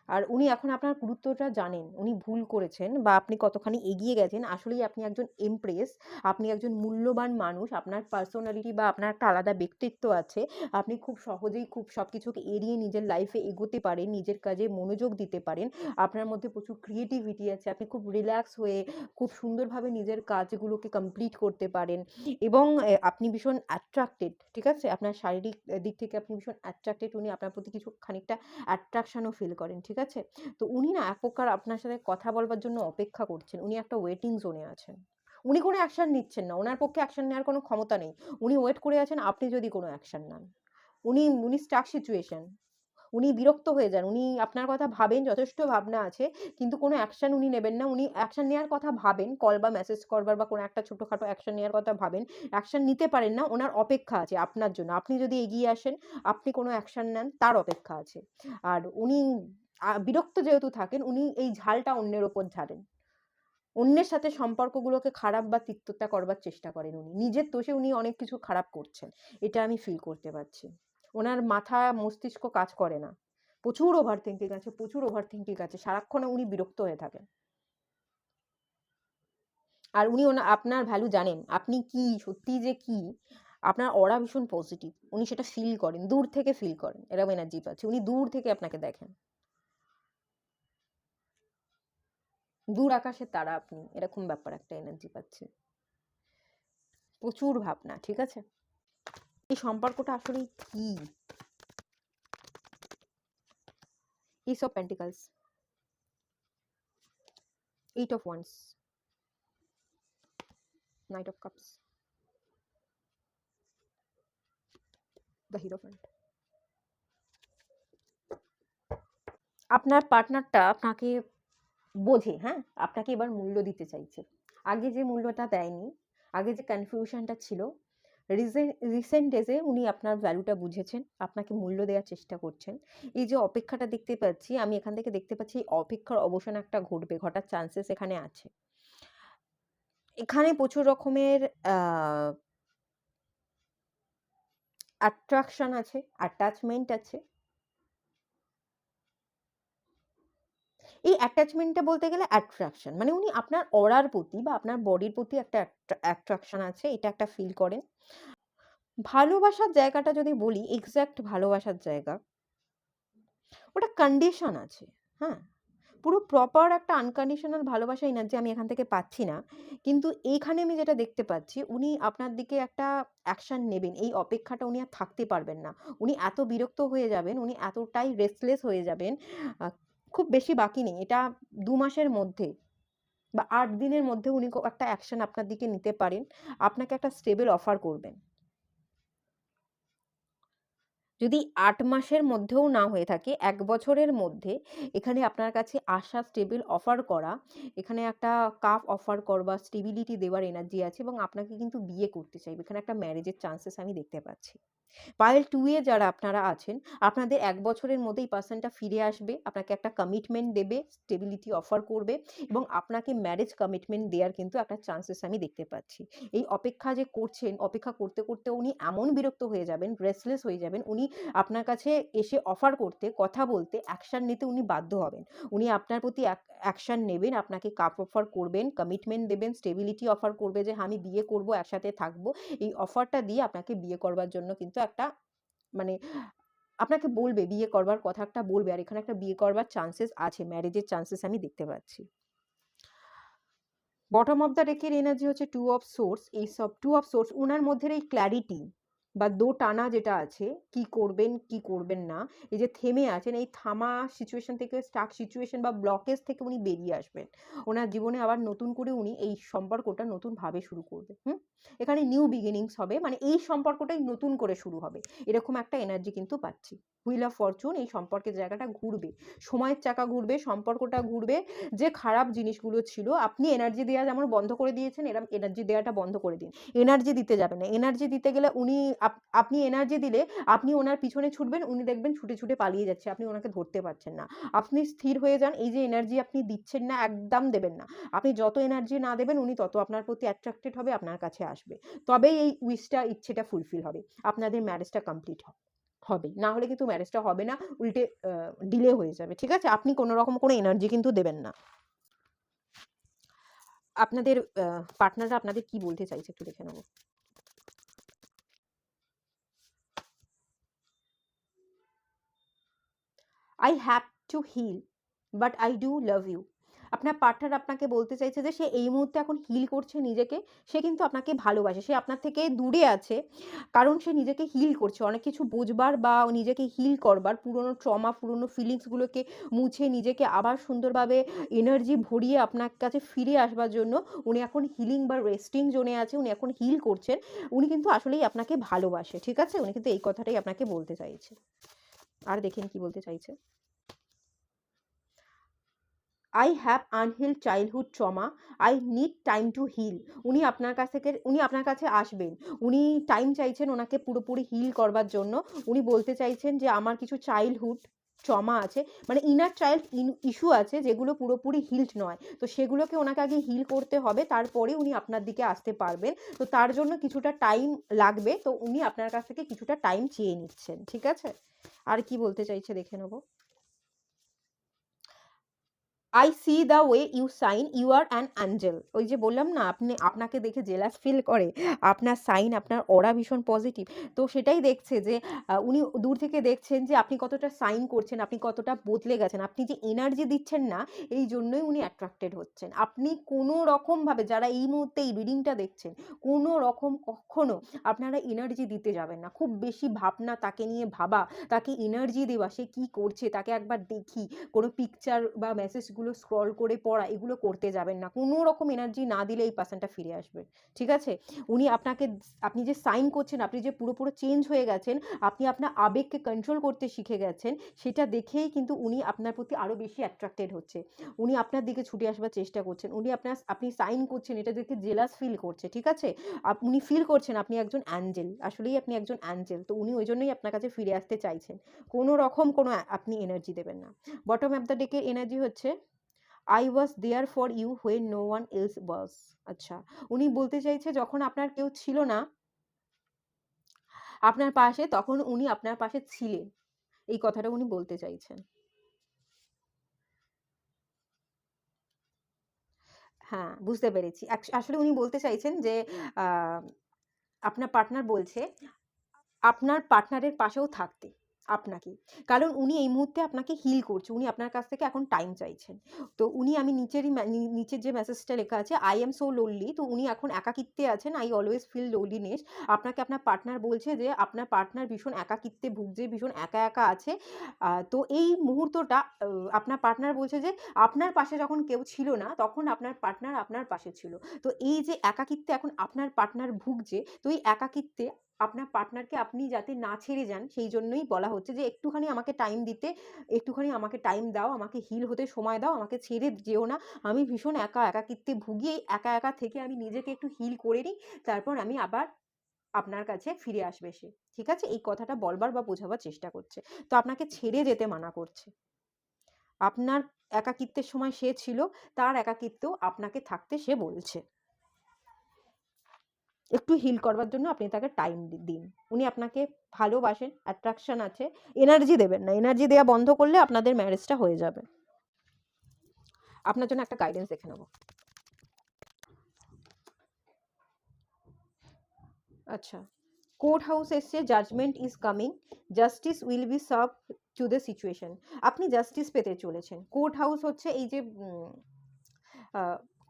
আর উনি এখন আপনার গুরুত্বটা জানেন। উনি ভুল করেছেন বা আপনি কতখানি এগিয়ে গেছেন। আসলেই আপনি একজন এমপ্রেস, আপনি একজন মূল্যবান মানুষ। আপনার পার্সোনালিটি বা আপনার একটা আলাদা ব্যক্তিত্ব আছে। আপনি খুব সহজেই খুব সবকিছুকে এড়িয়ে নিজের লাইফে এগোতে পারেন, নিজের কাজে মনোযোগ দিতে পারেন। আপনার মধ্যে প্রচুর ক্রিয়েটিভিটি আছে। আপনি খুব রিল্যাক্স হয়ে খুব সুন্দরভাবে নিজের কাজগুলোকে কমপ্লিট করতে পারেন এবং আপনি ভীষণ অ্যাট্রাক্টেড, ঠিক আছে? আপনার শারীরিক দিক থেকে আপনি ভীষণ অ্যাট্রাক্টেড। উনি আপনার প্রতি কিছু খানিকটা অ্যাট্রাকশনও ফিল করেন, ঠিক আছে? তো উনি না এক প্রকার আপনার সাথে কথা বলবার জন্য অপেক্ষা করছেন। উনি একটা ওয়েটিং জোনে আছেন। উনি কোনো অ্যাকশন নিচ্ছেন না। উনার পক্ষে অ্যাকশন নেওয়ার কোনো ক্ষমতা নেই। উনি ওয়েট করে আছেন আপনি যদি কোনো অ্যাকশন নেন। উনি স্টাক সিচুয়েশন। উনি বিরক্ত হয়ে যান। উনি আপনার কথা ভাবেন, যথেষ্ট ভাবনা আছে। কিন্তু কোনো অ্যাকশন উনি নেবেন না। উনি অ্যাকশন নেওয়ার কথা ভাবেন, কল বা মেসেজ করবার বা কোনো একটা ছোটখাটো অ্যাকশন নেওয়ার কথা ভাবেন। অ্যাকশন নিতে পারেন না। উনার অপেক্ষা আছে আপনার জন্য। আপনি যদি এগিয়ে আসেন, আপনি কোনো অ্যাকশন নেন, তার অপেক্ষা আছে। আর উনি বিরক্ত যেহেতু থাকেন, উনি এই ঝালটা অন্যের ওপর ঝাড়েন। অন্যের সাথে সম্পর্কগুলোকে খারাপ বা তিক্ততা করবার চেষ্টা করেন উনি। নিজের দোষে উনি অনেক কিছু খারাপ করছেন। এটা আমি ফিল করতে পারছি। উনার মাথা মস্তিষ্ক কাজ করে না। প্রচুর ওভার থিংকিং আছে, প্রচুর ওভার থিংকিং আছে। সারাক্ষণ উনি বিরক্ত হয়ে থাকেন। আর উনি আপনার ভ্যালু জানেন। আপনি কি, সত্যিই যে কি, আপনার অরা ভীষণ পজিটিভ। উনি সেটা ফিল করেন, দূর থেকে ফিল করেন। এরকম এনার্জি পাচ্ছি। উনি দূর থেকে আপনাকে দেখেন। দূর আকাশের তারা আপনি। এরকম ব্যাপার একটা এনার্জি পাচ্ছি। প্রচুর ভাবনা, ঠিক আছে? এই সম্পর্কটা আসলেই কি? Ace of Pentacles, Eight of Wands, Knight of Cups, the Hierophant. আপনার পার্টনারটা আপনাকে বোঝে, হ্যাঁ? আপনাকে এবার মূল্য দিতে চাইছে। আগে যে মূল্যটা দেয়নি, আগে যে কনফিউশনটা ছিল, রিসেন্ট ডেজে উনি আপনার ভ্যালুটা বুঝেছেন, আপনাকে মূল্য দেওয়ার চেষ্টা করছেন। এই যে অপেক্ষাটা দেখতে পাচ্ছি, আমি এখান থেকে দেখতে পাচ্ছি এই অপেক্ষার অবসান একটা ঘটবে, ঘটার চান্সেস এখানে আছে। এখানে প্রচুর রকমের অ্যাট্রাকশন আছে, অ্যাটাচমেন্ট আছে। এই অ্যাটাচমেন্টটা বলতে গেলে অ্যাট্রাকশন। মানে উনি আপনার অরার প্রতি বা আপনার বডির প্রতি একটা অ্যাট্রাকশন আছে। এটা একটা ফিল করেন। ভালোবাসার জায়গাটা যদি বলি, এক্সাক্ট ভালোবাসার জায়গা, ওটা কন্ডিশন আছে। হ্যাঁ? পুরো প্রপার একটা আনকন্ডিশনাল ভালোবাসা এনার্জি আমি এখান থেকে পাচ্ছি না। কিন্তু এইখানে আমি যেটা দেখতে পাচ্ছি, উনি আপনার দিকে একটা অ্যাকশন নেবেন। এই অপেক্ষাটা উনি আর থাকতে পারবেন না। উনি এত বিরক্ত হয়ে যাবেন, উনি এতটাই রেস্টলেস হয়ে যাবেন। আ খুব বেশি বাকি নেই। এটা ২ মাসের মধ্যে বা ৮ দিনের মধ্যে উনি একটা অ্যাকশন আপনার দিকে নিতে পারেন। আপনাকে একটা স্টেবল অফার করবেন। যদি ৮ মাসের মধ্যেও না হয়ে থাকে, ১ বছরের মধ্যে এখানে আপনার কাছে আসা, স্টেবল অফার করা, এখানে একটা কাপ অফার করবা, স্টেবিলিটি দেওয়ার এনার্জি আছে এবং আপনাকে কিন্তু বিয়ে করতে চাইবে। এখানে একটা ম্যারেজের চান্সেস আমি দেখতে পাচ্ছি। পাইল 2 এ যারা আপনারা আছেন, আপনাদের ১ বছরের মধ্যে এই পারসনটা ফিরে আসবে। আপনাকে একটা কমিটমেন্ট দেবে, স্টেবিলিটি অফার করবে এবং আপনাকে ম্যারেজ কমিটমেন্ট দেওয়ার কিন্তু একটা চান্সেস আমি দেখতে পাচ্ছি। এই অপেক্ষা যে করছেন, অপেক্ষা করতে, করতে উনি এমন বিরক্ত হয়ে যাবেন, রেস্টলেস হয়ে যাবেন, উনি আপনার কাছে এসে অফার করতে, কথা বলতে, অ্যাকশন নিতে উনি বাধ্য হবেন। উনি আপনার প্রতি অ্যাকশন নেবেন, আপনাকে কাপ অফার করবেন, কমিটমেন্ট দেবেন, স্টেবিলিটি অফার করবে যে, "হ্যাঁ, আমি বিয়ে করব, একসাথে থাকব।" এই অফারটা দিয়ে আপনাকে বিয়ে করবার জন্য কিন্তু একটা মানে আপনাকে বলবে, বিয়ে করবার কথা একটা বলবে। আর এখানে একটা বিয়ে করবার চান্সেস আছে। ম্যারেজের চান্সেস আমি দেখতে পাচ্ছি। বটম অফ দ্য ডেকের এনার্জি হচ্ছে টু অফ সোর্স। এই টু অফ সোর্স উনার মধ্যে এই ক্ল্যারিটি বা দোটানা যেটা আছে, কি করবেন, কি করবেন না। এই যে থেমে আছেন, এই থামা সিচুয়েশন থেকে, স্টাক সিচুয়েশন বা ব্লকেজ থেকে উনি বেরিয়ে আসবেন। ওনার জীবনে আবার নতুন করে উনি এই সম্পর্কটা নতুনভাবে শুরু করবে। এখানে নিউ বিগিনিংস হবে। মানে এই সম্পর্কটাই নতুন করে শুরু হবে। এরকম একটা এনার্জি কিন্তু পাচ্ছি। হুইল অফ ফরচুন, এই সম্পর্কের জায়গাটা ঘুরবে। সময়ের চাকা ঘুরবে, সম্পর্কটা ঘুরবে। যে খারাপ জিনিসগুলো ছিল, আপনি এনার্জি দেওয়া যেমন বন্ধ করে দিয়েছেন, এরম এনার্জি দেওয়াটা বন্ধ করে দিন। এনার্জি দিতে যাবেন না। এনার্জি দিতে গেলে উনি আপনি এনার্জি দিলে আপনি ওনার পিছনে ছুটবেন, উনি দেখবেন ছুটে ছুটে পালিয়ে যাচ্ছে, আপনি ওনাকে ধরতে পারছেন না। আপনি স্থির হয়ে যান, এই যে এনার্জি আপনি দিচ্ছেন না, একদম দেবেন না। আপনি যত এনার্জি না দেবেন উনি তত আপনার প্রতি অ্যাট্রাক্টেড হবে, আপনার কাছে আসবে। তবেই এই উইশটা, ইচ্ছেটা ফুলফিল হবে, আপনাদের ম্যারেজটা কমপ্লিট হবে। না হলে কিন্তু ম্যারেজটা হবে না, উল্টে ডিলে হয়ে যাবে। ঠিক আছে? আপনি কোনো রকম কোনো এনার্জি কিন্তু দেবেন না। আপনাদের পার্টনাররা আপনাদের কি বলতে চাইছে একটু দেখে নেব। I have to heal but I do love you. আপনার পার্টনার আপনাকে বলতে চাইছে যে সে এই মুহূর্তে এখন হিল করছে নিজেকে, সে কিন্তু আপনাকে ভালোবাসে, সে আপনার থেকে দূরে আছে, কারণ সে নিজেকে হিল করছে অনেক কিছু বুঝবার বা নিজেকে হিল করবার, পুরনো ট্রমা, পুরনো ফিলিংসগুলোকে মুছে নিজেকে আবার সুন্দরভাবে এনার্জি ভরিয়ে আপনার কাছে ফিরে আসবার জন্য উনি এখন হিলিং বা রেস্টিং জোনে আছে, উনি এখন হিল করছেন। উনি কিন্তু আসলেই আপনাকে ভালোবাসে। ঠিক আছে? উনি কিন্তু এই কথাটাই আপনাকে বলতে চাইছে। আর দেখেন কি বলতে চাইছে। I have unhealed childhood trauma, I need time to heal. উনি আপনার কাছে আসবেন, উনি টাইম চাইছেন ওনাকে পুরোপুরি হিল করবার জন্য। উনি বলতে চাইছেন যে আমার কিছু চাইল্ডহুড ট্রমা আছে, মানে ইনার চাইল্ড ইস্যু আছে যেগুলো পুরোপুরি হিলড নয়, তো সেগুলোকে ওনাকে আগে হিল করতে হবে, তারপরে উনি আপনার দিকে আসতে পারবেন। তো তার জন্য কিছুটা টাইম লাগবে, তো উনি আপনার কাছ থেকে কিছুটা টাইম চেয়ে নিচ্ছেন। ঠিক আছে? আর কি বলতে চাইছে দেখে নেবো। I see the way you shine, you are an angel. ওই যে বললাম না, আপনাকে দেখে জেলাস ফিল করে, আপনার সাইন, আপনার অরা ভীষণ পজিটিভ। তো সেটাই দেখছে যে উনি দূর থেকে দেখছেন যে আপনি কতটা সাইন করছেন, আপনি কতটা বদলে গেছেন, আপনি যে এনার্জি দিচ্ছেন না, এই জন্যই উনি অ্যাট্রাক্টেড হচ্ছেন। আপনি কোনো রকমভাবে, যারা এই মুহূর্তে এই রিডিংটা দেখছেন, কোনো রকম কখনো আপনারা এনার্জি দিতে যাবেন না। খুব বেশি ভাবনা, তাকে নিয়ে ভাবা, তাকে এনার্জি দেওয়া, সে কী করছে তাকে একবার দেখি, কোনো পিকচার বা মেসেজগুলো স্ক্রল করে পড়া, এগুলো করতে যাবেন না। কোনো রকম এনার্জি না দিলে এই পার্সনটা ফিরে আসবে। ঠিক আছে? উনি আপনি যে সাইন করছেন, আপনি যে পুরোপুরি চেঞ্জ হয়ে গেছেন, আপনি আপনার আবেগকে কন্ট্রোল করতে শিখে গেছেন, সেটা দেখেই কিন্তু উনি আপনার প্রতি আরও বেশি অ্যাট্রাক্টেড হচ্ছে। উনি আপনার দিকে ছুটে আসবার চেষ্টা করছেন। আপনি সাইন করছেন, এটা দেখে জেলাস ফিল করছে। ঠিক আছে? উনি ফিল করছেন আপনি একজন অ্যাঞ্জেল, আসলেই আপনি একজন অ্যাঞ্জেল। তো উনি ওই জন্যই আপনার কাছে ফিরে আসতে চাইছেন। কোনো রকম কোনো আপনি এনার্জি দেবেন না। বটম অফ দ্য ডেকের এনার্জি হচ্ছে I was there for you when no one else was. আচ্ছা, উনি বলতে চাইছে যখন আপনার কেউ ছিল না আপনার পাশে, তখন উনি আপনার পাশে ছিলেন। এই কথাটা উনি বলতে চাইছেন। হ্যাঁ, বুঝতে পেরেছি। আসলে উনি বলতে চাইছেন যে আ আপনার পার্টনার বলছে আপনার পার্টনারের পাশেও থাকতে আপনাকে। কারণ উনি এই মুহূর্তে আপনাকে হিল করছে। উনি আপনার কাছ থেকে এখন টাইম চাইছেন। তো উনি, আমি নিচের যে মেসেজটা লেখা আছে, "I am so lonely", তো উনি এখন একাকিত্বে আছেন। "I always feel loneliness", আপনাকে আপনার পার্টনার বলছে যে আপনার পার্টনার ভীষণ একাকিত্বে ভুগছে, ভীষণ একা, একা আছে। তো এই মুহূর্তটা আপনার পার্টনার বলছে যে আপনার পাশে যখন কেউ ছিল না, তখন আপনার পার্টনার আপনার পাশে ছিল। তো এই যে একাকিত্বে এখন আপনার পার্টনার ভুগছে, তো এই একাকিত্বে আপনার পার্টনারকে আপনি যাতে না ছেড়ে যান, সেই জন্যই বলা হচ্ছে যে একটুখানি আমাকে টাইম দিতে, একটুখানি আমাকে টাইম দাও, আমাকে হিল হতে সময় দাও, আমাকে ছেড়ে যেও না। আমি ভীষণ একাকিত্বে ভুগি, এই একা, একা থেকে আমি নিজেকে একটু হিল করে নিই, তারপর আমি আবার আপনার কাছে ফিরে আসবে সে। ঠিক আছে? এই কথাটা বলবার বা বোঝাবার চেষ্টা করছে। তো আপনাকে ছেড়ে যেতে মানা করছে। আপনার একাকিত্বের সময় সে ছিল, তার একাকিত্বেও আপনাকে থাকতে সে বলছে। একটু হিল করবার জন্য আপনি তাকে টাইম দিন। উনি আপনাকে ভালোবাসেন, অ্যাট্রাকশন আছে। এনার্জি দেবেন না। এনার্জি দেয়া বন্ধ করলে আপনাদের ম্যারেজটা হয়ে যাবে। আপনার জন্য একটা গাইডেন্স দেখে নেব। আচ্ছা। কোর্ট হাউস এসছে, judgment is coming, justice will be served to the situation. আপনি জাস্টিস পেতে চলেছেন। কোর্ট হাউস হচ্ছে এই যে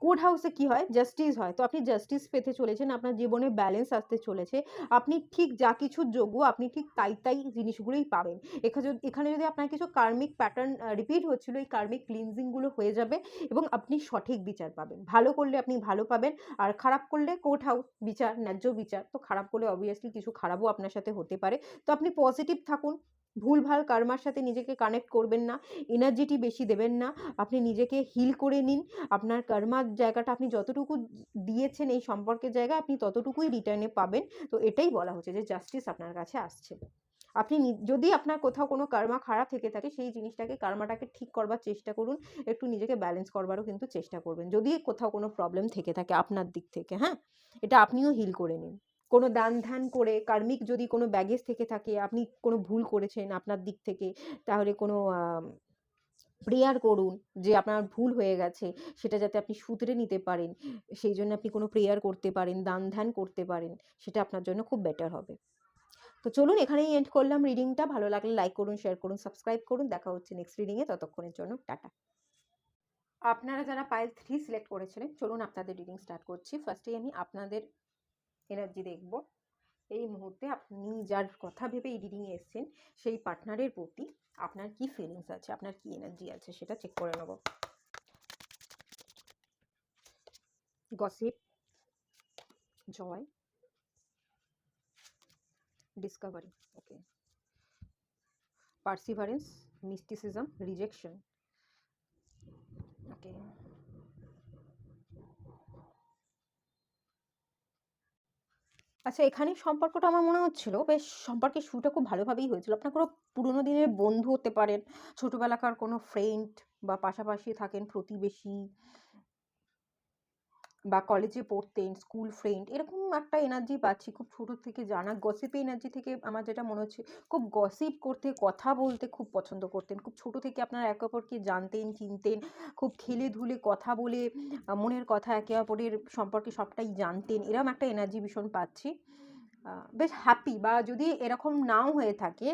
কোর্ট হাউসে কি হয়, জাস্টিস হয়। তো আপনি জাস্টিস পেতে চলেছেন, আপনার জীবনে ব্যালেন্স আসতে চলেছে। আপনি ঠিক যা কিছুর যোগ্য, আপনি ঠিক তাই জিনিসগুলোই পাবেন। এখানে যদি আপনার কিছু কার্মিক প্যাটার্ন রিপিট হচ্ছিল, এই কার্মিক ক্লিনজিং গুলো হয়ে যাবে এবং আপনি সঠিক বিচার পাবেন। ভালো করলে আপনি ভালো পাবেন, আর খারাপ করলে কোর্ট হাউস বিচার, ন্যায্য বিচার। তো খারাপ করলে অবভিয়াসলি কিছু খারাপও আপনার সাথে হতে পারে। তো আপনি পজিটিভ থাকুন, ভুলভাল কার্মার সাথে নিজেকে কানেক্ট করবেন না, এনার্জিটি বেশি দেবেন না। আপনি নিজেকে হিল করে নিন। আপনার কার্মার জায়গাটা আপনি যতটুকু দিয়েছেন এই সম্পর্কের জায়গায়, আপনি ততটুকুই রিটার্নে পাবেন। তো এটাই বলা হচ্ছে যে জাস্টিস আপনার কাছে আসছে। আপনি যদি আপনার কোথাও কোনো কার্মা খারাপ থেকে থাকে, সেই জিনিসটাকে কার্মাটাকে ঠিক করবার চেষ্টা করুন। একটু নিজেকে ব্যালেন্স করবারও কিন্তু চেষ্টা করবেন। যদি কোথাও কোনো প্রবলেম থেকে থাকে আপনার দিক থেকে, হ্যাঁ? এটা আপনিও হিল করে নিন। কোনো দান-ধ্যান করে কার্মিক যদি কোনো ব্যাগেজ থেকে থাকে, আপনি কোনো ভুল করেছেন আপনার দিক থেকে, তাহলে কোনো প্রেয়ার করুন যে আপনার ভুল হয়ে গেছে, সেটা যাতে আপনি শুধরে নিতে পারেন। সেই জন্য আপনি কোনো প্রেয়ার করতে পারেন, দান-ধ্যান করতে পারেন। সেটা আপনার জন্য খুব বেটার হবে। তো চলুন এখানেই এন্ড করলাম রিডিংটা। ভালো লাগলে লাইক করুন, শেয়ার করুন, সাবস্ক্রাইব করুন। দেখা হচ্ছে নেক্সট রিডিংয়ে। ততক্ষণের জন্য টাটা। আপনারা যারা পাইল 3 সিলেক্ট করেছিলেন, চলুন আপনাদের রিডিং স্টার্ট করছি। ফার্স্টেই আমি আপনাদের এনার্জি দেখব। এই মুহূর্তে আপনি যার কথা ভেবে এই রিডিংয়ে এসেছেন, সেই পার্টনারের প্রতি আপনার কি ফিলিংস আছে, আপনার কি এনার্জি আছে, সেটা চেক করে নেব। গসিপ, জয়, ডিসকভারি, ওকে, পার্সিভারেন্স, মিস্টিসিজম, রিজেকশন, ওকে। আচ্ছা, এখানে সম্পর্কটা আমার মনে হচ্ছিল বেশ, সম্পর্কের শুরুটা খুব ভালোভাবেই হয়েছিল। আপনার কোনো পুরোনো দিনের বন্ধু হতে পারেন, ছোটবেলাকার কোনো ফ্রেন্ড, বা পাশাপাশি থাকেন প্রতিবেশী, বা কলেজে পড়তেন, স্কুল ফ্রেন্ড, এরকম একটা এনার্জি পাচ্ছি খুব ছোটো থেকে জানা। গসিপি এনার্জি থেকে আমার যেটা মনে হচ্ছে, খুব গসিপ করতে, কথা বলতে খুব পছন্দ করতেন। খুব ছোটো থেকে আপনারা একে অপরকে জানতেন, চিনতেন, খুব খেলে ধুলে কথা বলে মনের কথা একে অপরের সম্পর্কে সবটাই জানতেন। এরকম একটা এনার্জি ভীষণ পাচ্ছি। বেশ হ্যাপি, বা যদি এরকম নাও হয়ে থাকে,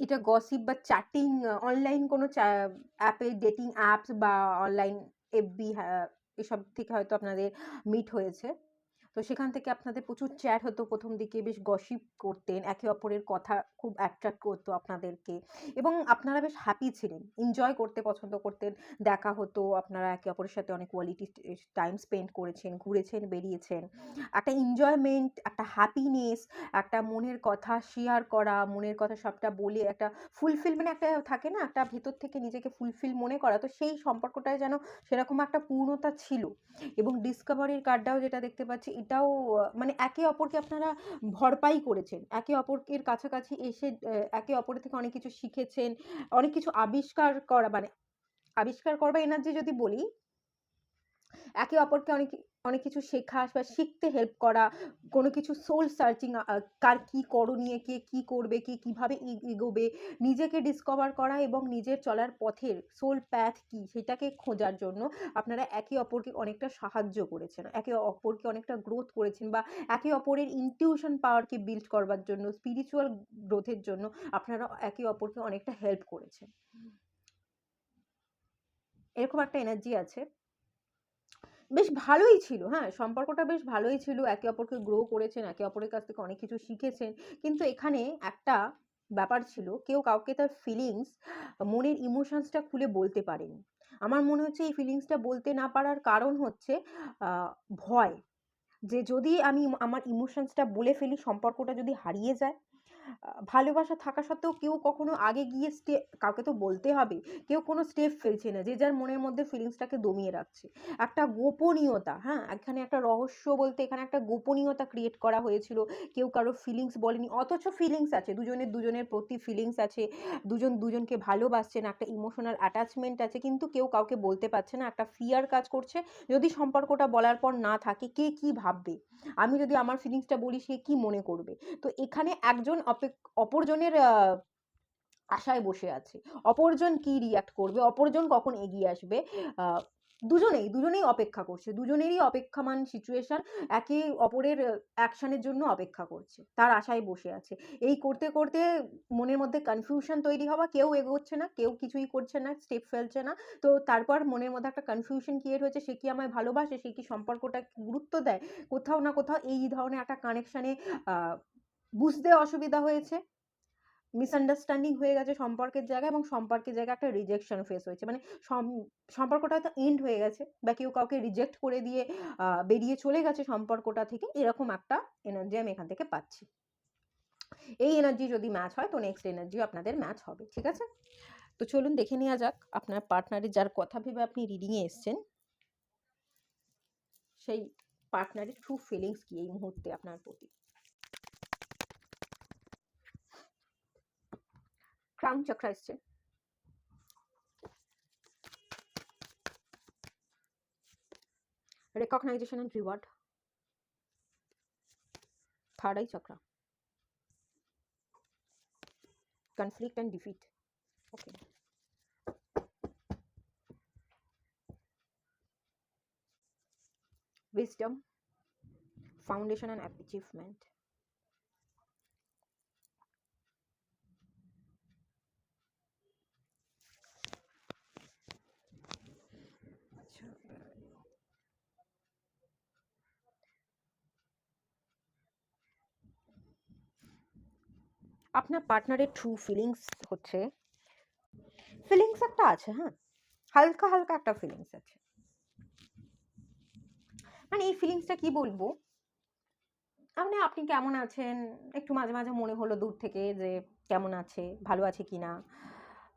এটা গসিপ বা চ্যাটিং, অনলাইন কোনো অ্যাপে, ডেটিং অ্যাপস বা অনলাইন এফবি, এসব থেকে হয়তো আপনাদের মিট হয়েছে। তো সেখান থেকে আপনাদের প্রচুর চ্যাট হতো প্রথম দিকে, বেশ গসিপ করতেন, একে অপরের কথা খুব অ্যাট্রাক্ট করতো আপনাদেরকে, এবং আপনারা বেশ হ্যাপি ছিলেন, এনজয় করতে পছন্দ করতেন। দেখা হতো, আপনারা একে অপরের সাথে অনেক কোয়ালিটি টাইম স্পেন্ড করেছেন, ঘুরেছেন, বেরিয়েছেন। একটা এনজয়মেন্ট, একটা হ্যাপিনেস, একটা মনের কথা শেয়ার করা, মনের কথা সবটা বলে একটা ফুলফিল, মানে একটা থাকে না, একটা ভেতর থেকে নিজেকে ফুলফিল মনে করা। তো সেই সম্পর্কটায় যেন সেরকম একটা পূর্ণতা ছিল। এবং ডিসকভারির কার্ডটাও যেটা দেখতে পাচ্ছি, এটাও মানে একে অপরকে আপনারা ভরপাই করেছেন, একে অপরের কাছাকাছি এসে একে অপরের থেকে অনেক কিছু শিখেছেন, অনেক কিছু আবিষ্কার করা, মানে আবিষ্কার করবার এনার্জি যদি বলি, একে অপরকে অনেক অনেক কিছু শেখা বা শিখতে হেল্প করা, কোনো কিছু সোল সার্চিং, কার কী করণীয়, কে কী করবে, কে কীভাবে এগোবে, নিজেকে ডিসকভার করা এবং নিজের চলার পথের সোল প্যাথ কী সেটাকে খোঁজার জন্য আপনারা একে অপরকে অনেকটা সাহায্য করেছেন, একে অপরকে অনেকটা গ্রোথ করেছেন, বা একে অপরের ইনটিউশন পাওয়ারকে বিল্ড করবার জন্য, স্পিরিচুয়াল গ্রোথের জন্য আপনারা একে অপরকে অনেকটা হেল্প করেছেন। এরকম একটা এনার্জি আছে। বেশ ভালোই ছিল, হ্যাঁ, সম্পর্কটা বেশ ভালোই ছিল। একে অপরকে গ্রো করেছেন, একে অপরের কাছ থেকে অনেক কিছু শিখেছেন। কিন্তু এখানে একটা ব্যাপার ছিল, কেউ কাউকে তার ফিলিংস, মনের ইমোশনসটা খুলে বলতে পারেনি। আমার মনে হচ্ছে এই ফিলিংসটা বলতে না পারার কারণ হচ্ছে ভয়, যে যদি আমি আমার ইমোশনসটা বলে ফেলি, সম্পর্কটা যদি হারিয়ে যায়। ভালোবাসা থাকা সত্ত্বেও কেউ কখনো আগে গিয়ে কাউকে তো বলতে হবে, কেউ কোনো স্টেপ ফেলছে না, যে যার মনের মধ্যে ফিলিংসটাকে দমিয়ে রাখছে। একটা গোপনীয়তা, হ্যাঁ, এখানে একটা রহস্য বলতে এখানে একটা গোপনীয়তা ক্রিয়েট করা হয়েছিল। কেউ কারো ফিলিংস বলেনি, অথচ ফিলিংস আছে, দুজনের দুজনের প্রতি ফিলিংস আছে, দুজন দুজনকে ভালোবাসছেন, একটা ইমোশনাল অ্যাটাচমেন্ট আছে, কিন্তু কেউ কাউকে বলতে পারছে না। একটা ফিয়ার কাজ করছে, যদি সম্পর্কটা বলার পর না থাকে, কে কি ভাববে, আমি যদি আমার ফিলিংসটা বলি সে কি মনে করবে। তো এখানে একজন অপরজনের আশায় বসে আছে, অপরজন কি রিয়াক্ট করবে, অপরজন কখন এগিয়ে আসবে। দুজনেই অপেক্ষা করছে, দুজনেরই অপেক্ষামান সিচুয়েশন, একে অপরের অ্যাকশনের জন্য অপেক্ষা করছে, তার আশায় বসে আছে। এই করতে করতে মনের মধ্যে কনফিউশন তৈরি হওয়া, কেউ এগোচ্ছে না, কেউ কিছুই করছে না, স্টেপ ফেলছে না। তো তারপর মনের মধ্যে একটা কনফিউশন ক্রিয়েট হয়েছে, সে কি আমায় ভালোবাসে, সে কি সম্পর্কটা গুরুত্ব দেয়, কোথাও না কোথাও এই ধরনের একটা কানেকশানে বুঝতে অসুবিধা হয়েছে, মিসআন্ডারস্ট্যান্ডিং হয়ে গেছে সম্পর্কের জায়গায়, এবং সম্পর্কের জায়গায় একটা রিজেকশন ফেস হয়েছে, মানে সম্পর্কটা হয়তো এন্ড হয়ে গেছে, বা কেউ কাউকে রিজেক্ট করে দিয়ে বেরিয়ে চলে গেছে সম্পর্কটা থেকে, এরকম একটা এনার্জি আমি এখান থেকে পাচ্ছি। এই এনার্জি যদি ম্যাচ হয় তো নেক্সট এনার্জিও আপনাদের ম্যাচ হবে, ঠিক আছে? তো চলুন দেখে নেওয়া যাক আপনার পার্টনারের যার কথা ভেবে আপনি রিডিংয়ে এসছেন সেই পার্টনারের ট্রু ফিলিংস কি এই মুহূর্তে আপনার প্রতি। ক্রাউন চক্র এসছে, recognition and reward, third eye chakra, conflict and defeat, okay, wisdom, foundation and achievement. আপনার পার্টনারের ট্রু ফিলিংস হচ্ছে, ফিলিংস একটা আছে, হ্যাঁ, হালকা হালকা একটা ফিলিংস আছে। মানে এই ফিলিংসটা কি বলবো, মানে আপনি কেমন আছেন একটু মাঝে মাঝে মনে হলো দূর থেকে যে কেমন আছে, ভালো আছে কি না,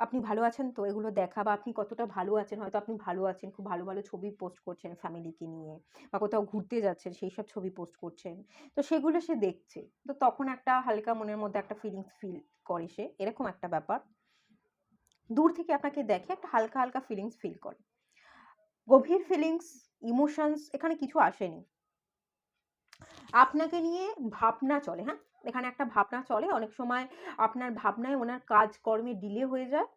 আপনি ভালো আছেন তো, এগুলো দেখা, বা আপনি কতটা ভালো আছেন, হয়তো আপনি ভালো আছেন, খুব ভালো ভালো ছবি পোস্ট করছেন ফ্যামিলিকে নিয়ে, বা কোথাও ঘুরতে যাচ্ছেন সেই সব ছবি পোস্ট করছেন, তো সেগুলো সে দেখছে, তো তখন একটা হালকা মনের মধ্যে একটা ফিলিংস ফিল করে সে, এরকম একটা ব্যাপার। দূর থেকে আপনাকে দেখে একটা হালকা হালকা ফিলিংস ফিল করে, গভীর ফিলিংস, ইমোশনস এখানে কিছু আসেনি, আপনাকে নিয়ে ভাবনা চলে, হ্যাঁ, এখানে একটা ভাবনা চলে, অনেক সময় আপনার ভাবনায় ওনার কাজকর্মে ডিলে হয়ে যায়,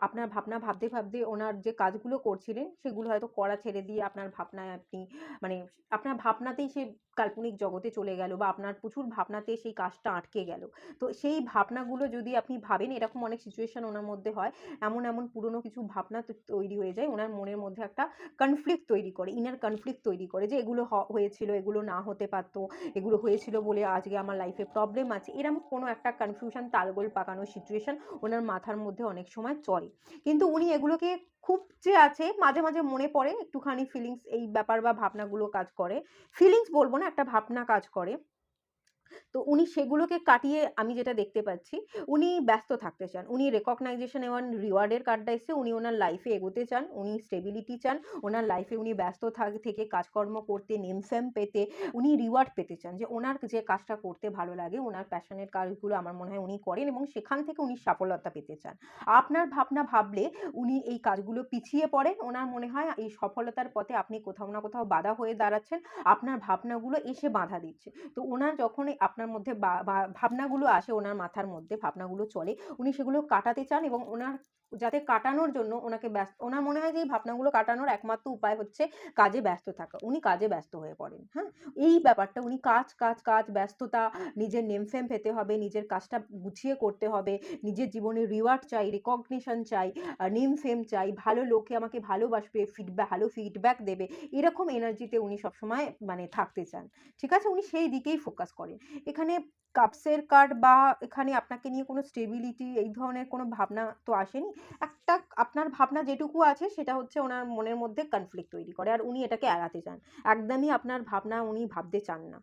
আপনার ভাবনা ভাবতে ভাবতে ওনার যে কাজগুলো করছিলেন সেগুলো হয়তো করা ছেড়ে দিয়ে আপনার ভাবনায় আপনি, মানে আপনার ভাবনাতেই সে কাল্পনিক জগতে চলে গেল, বা আপনার প্রচুর ভাবনাতে সেই কাজটা আটকে গেল। তো সেই ভাবনাগুলো যদি আপনি ভাবেন, এরকম অনেক সিচুয়েশন ওনার মধ্যে হয়, এমন এমন পুরনো কিছু ভাবনা তৈরি হয়ে যায় ওনার মনের মধ্যে, একটা কনফ্লিক্ট তৈরি করে, ইনার কনফ্লিক্ট তৈরি করে, যে এগুলো হয়েছিল, এগুলো না হতে পারতো, এগুলো হয়েছিল বলে আজকে আমার লাইফে প্রবলেম আছে, এরকম কোনো একটা কনফিউশন, তালগোল পাকানো সিচুয়েশন ওনার মাথার মধ্যে অনেক সময় চলে। কিন্তু উনি এগুলোকে খুব যে আছে, মাঝে মাঝে মনে পড়ে একটুখানি ফিলিংস এই ব্যাপার বা ভাবনাগুলো কাজ করে, ফিলিংস বলবো না, একটা ভাবনা কাজ করে। তো উনি সেগুলোকে কাটিয়ে আমি যেটা দেখতে পাচ্ছি, উনি ব্যস্ত থাকতে চান, উনি রেকগনাইজেশন এবং রিওয়ার্ডের কার্ডটা এসছে, উনি ওনার লাইফে এগোতে চান, উনি স্টেবিলিটি চান, ওনার লাইফে উনি ব্যস্ত থেকে কাজকর্ম করতে, নেম ফেম পেতে, উনি রিওয়ার্ড পেতে চান, যে ওনার যে কাজটা করতে ভালো লাগে, ওনার প্যাশনের কাজগুলো আমার মনে হয় উনি করেন এবং সেখান থেকে উনি সফলতা পেতে চান। আপনার ভাবনা ভাবলে উনি এই কাজগুলো পিছিয়ে পড়েন, ওনার মনে হয় এই সফলতার পথে আপনি কোথাও না কোথাও বাধা হয়ে দাঁড়াচ্ছেন, আপনার ভাবনাগুলো এসে বাধা দিচ্ছে। তো ওনার যখনই আপনার মধ্যে ভাবনাগুলো আসে, ওনার মাথার মধ্যে ভাবনাগুলো চলে, উনি সেগুলো কাটাতে চান, এবং ওনার যাতে কাটানোর জন্য ওনাকে ব্যস্ত, ওনার মনে হয় যে এই ভাবনাগুলো কাটানোর একমাত্র উপায় হচ্ছে কাজে ব্যস্ত থাকা, উনি কাজে ব্যস্ত হয়ে পড়েন, হ্যাঁ, এই ব্যাপারটা উনি কাজ কাজ কাজ, ব্যস্ততা, নিজের নেম ফেম পেতে হবে, নিজের কাজটা গুছিয়ে করতে হবে, নিজের জীবনে রিওয়ার্ড চাই, রিকগনিশন চাই, নেম ফেম চাই, ভালো লোকে আমাকে ভালোবাসবে, ভালো ফিডব্যাক দেবে, এরকম এনার্জিতে উনি সবসময় মানে থাকতে চান, ঠিক আছে, উনি সেই দিকেই ফোকাস করেন। এখানে কাপসের কার্ড, বা এখানে আপনাকে নিয়ে কোনো স্টেবিলিটি এই ধরনের কোনো ভাবনা তো আসেনি, একটা আপনার ভাবনা যেটুকু আছে সেটা হচ্ছে ওনার মনের মধ্যে কনফ্লিক্ট তৈরি করে, আর উনি এটাকে এড়াতে চান, একদমই আপনার ভাবনা উনি ভাবতে চান না।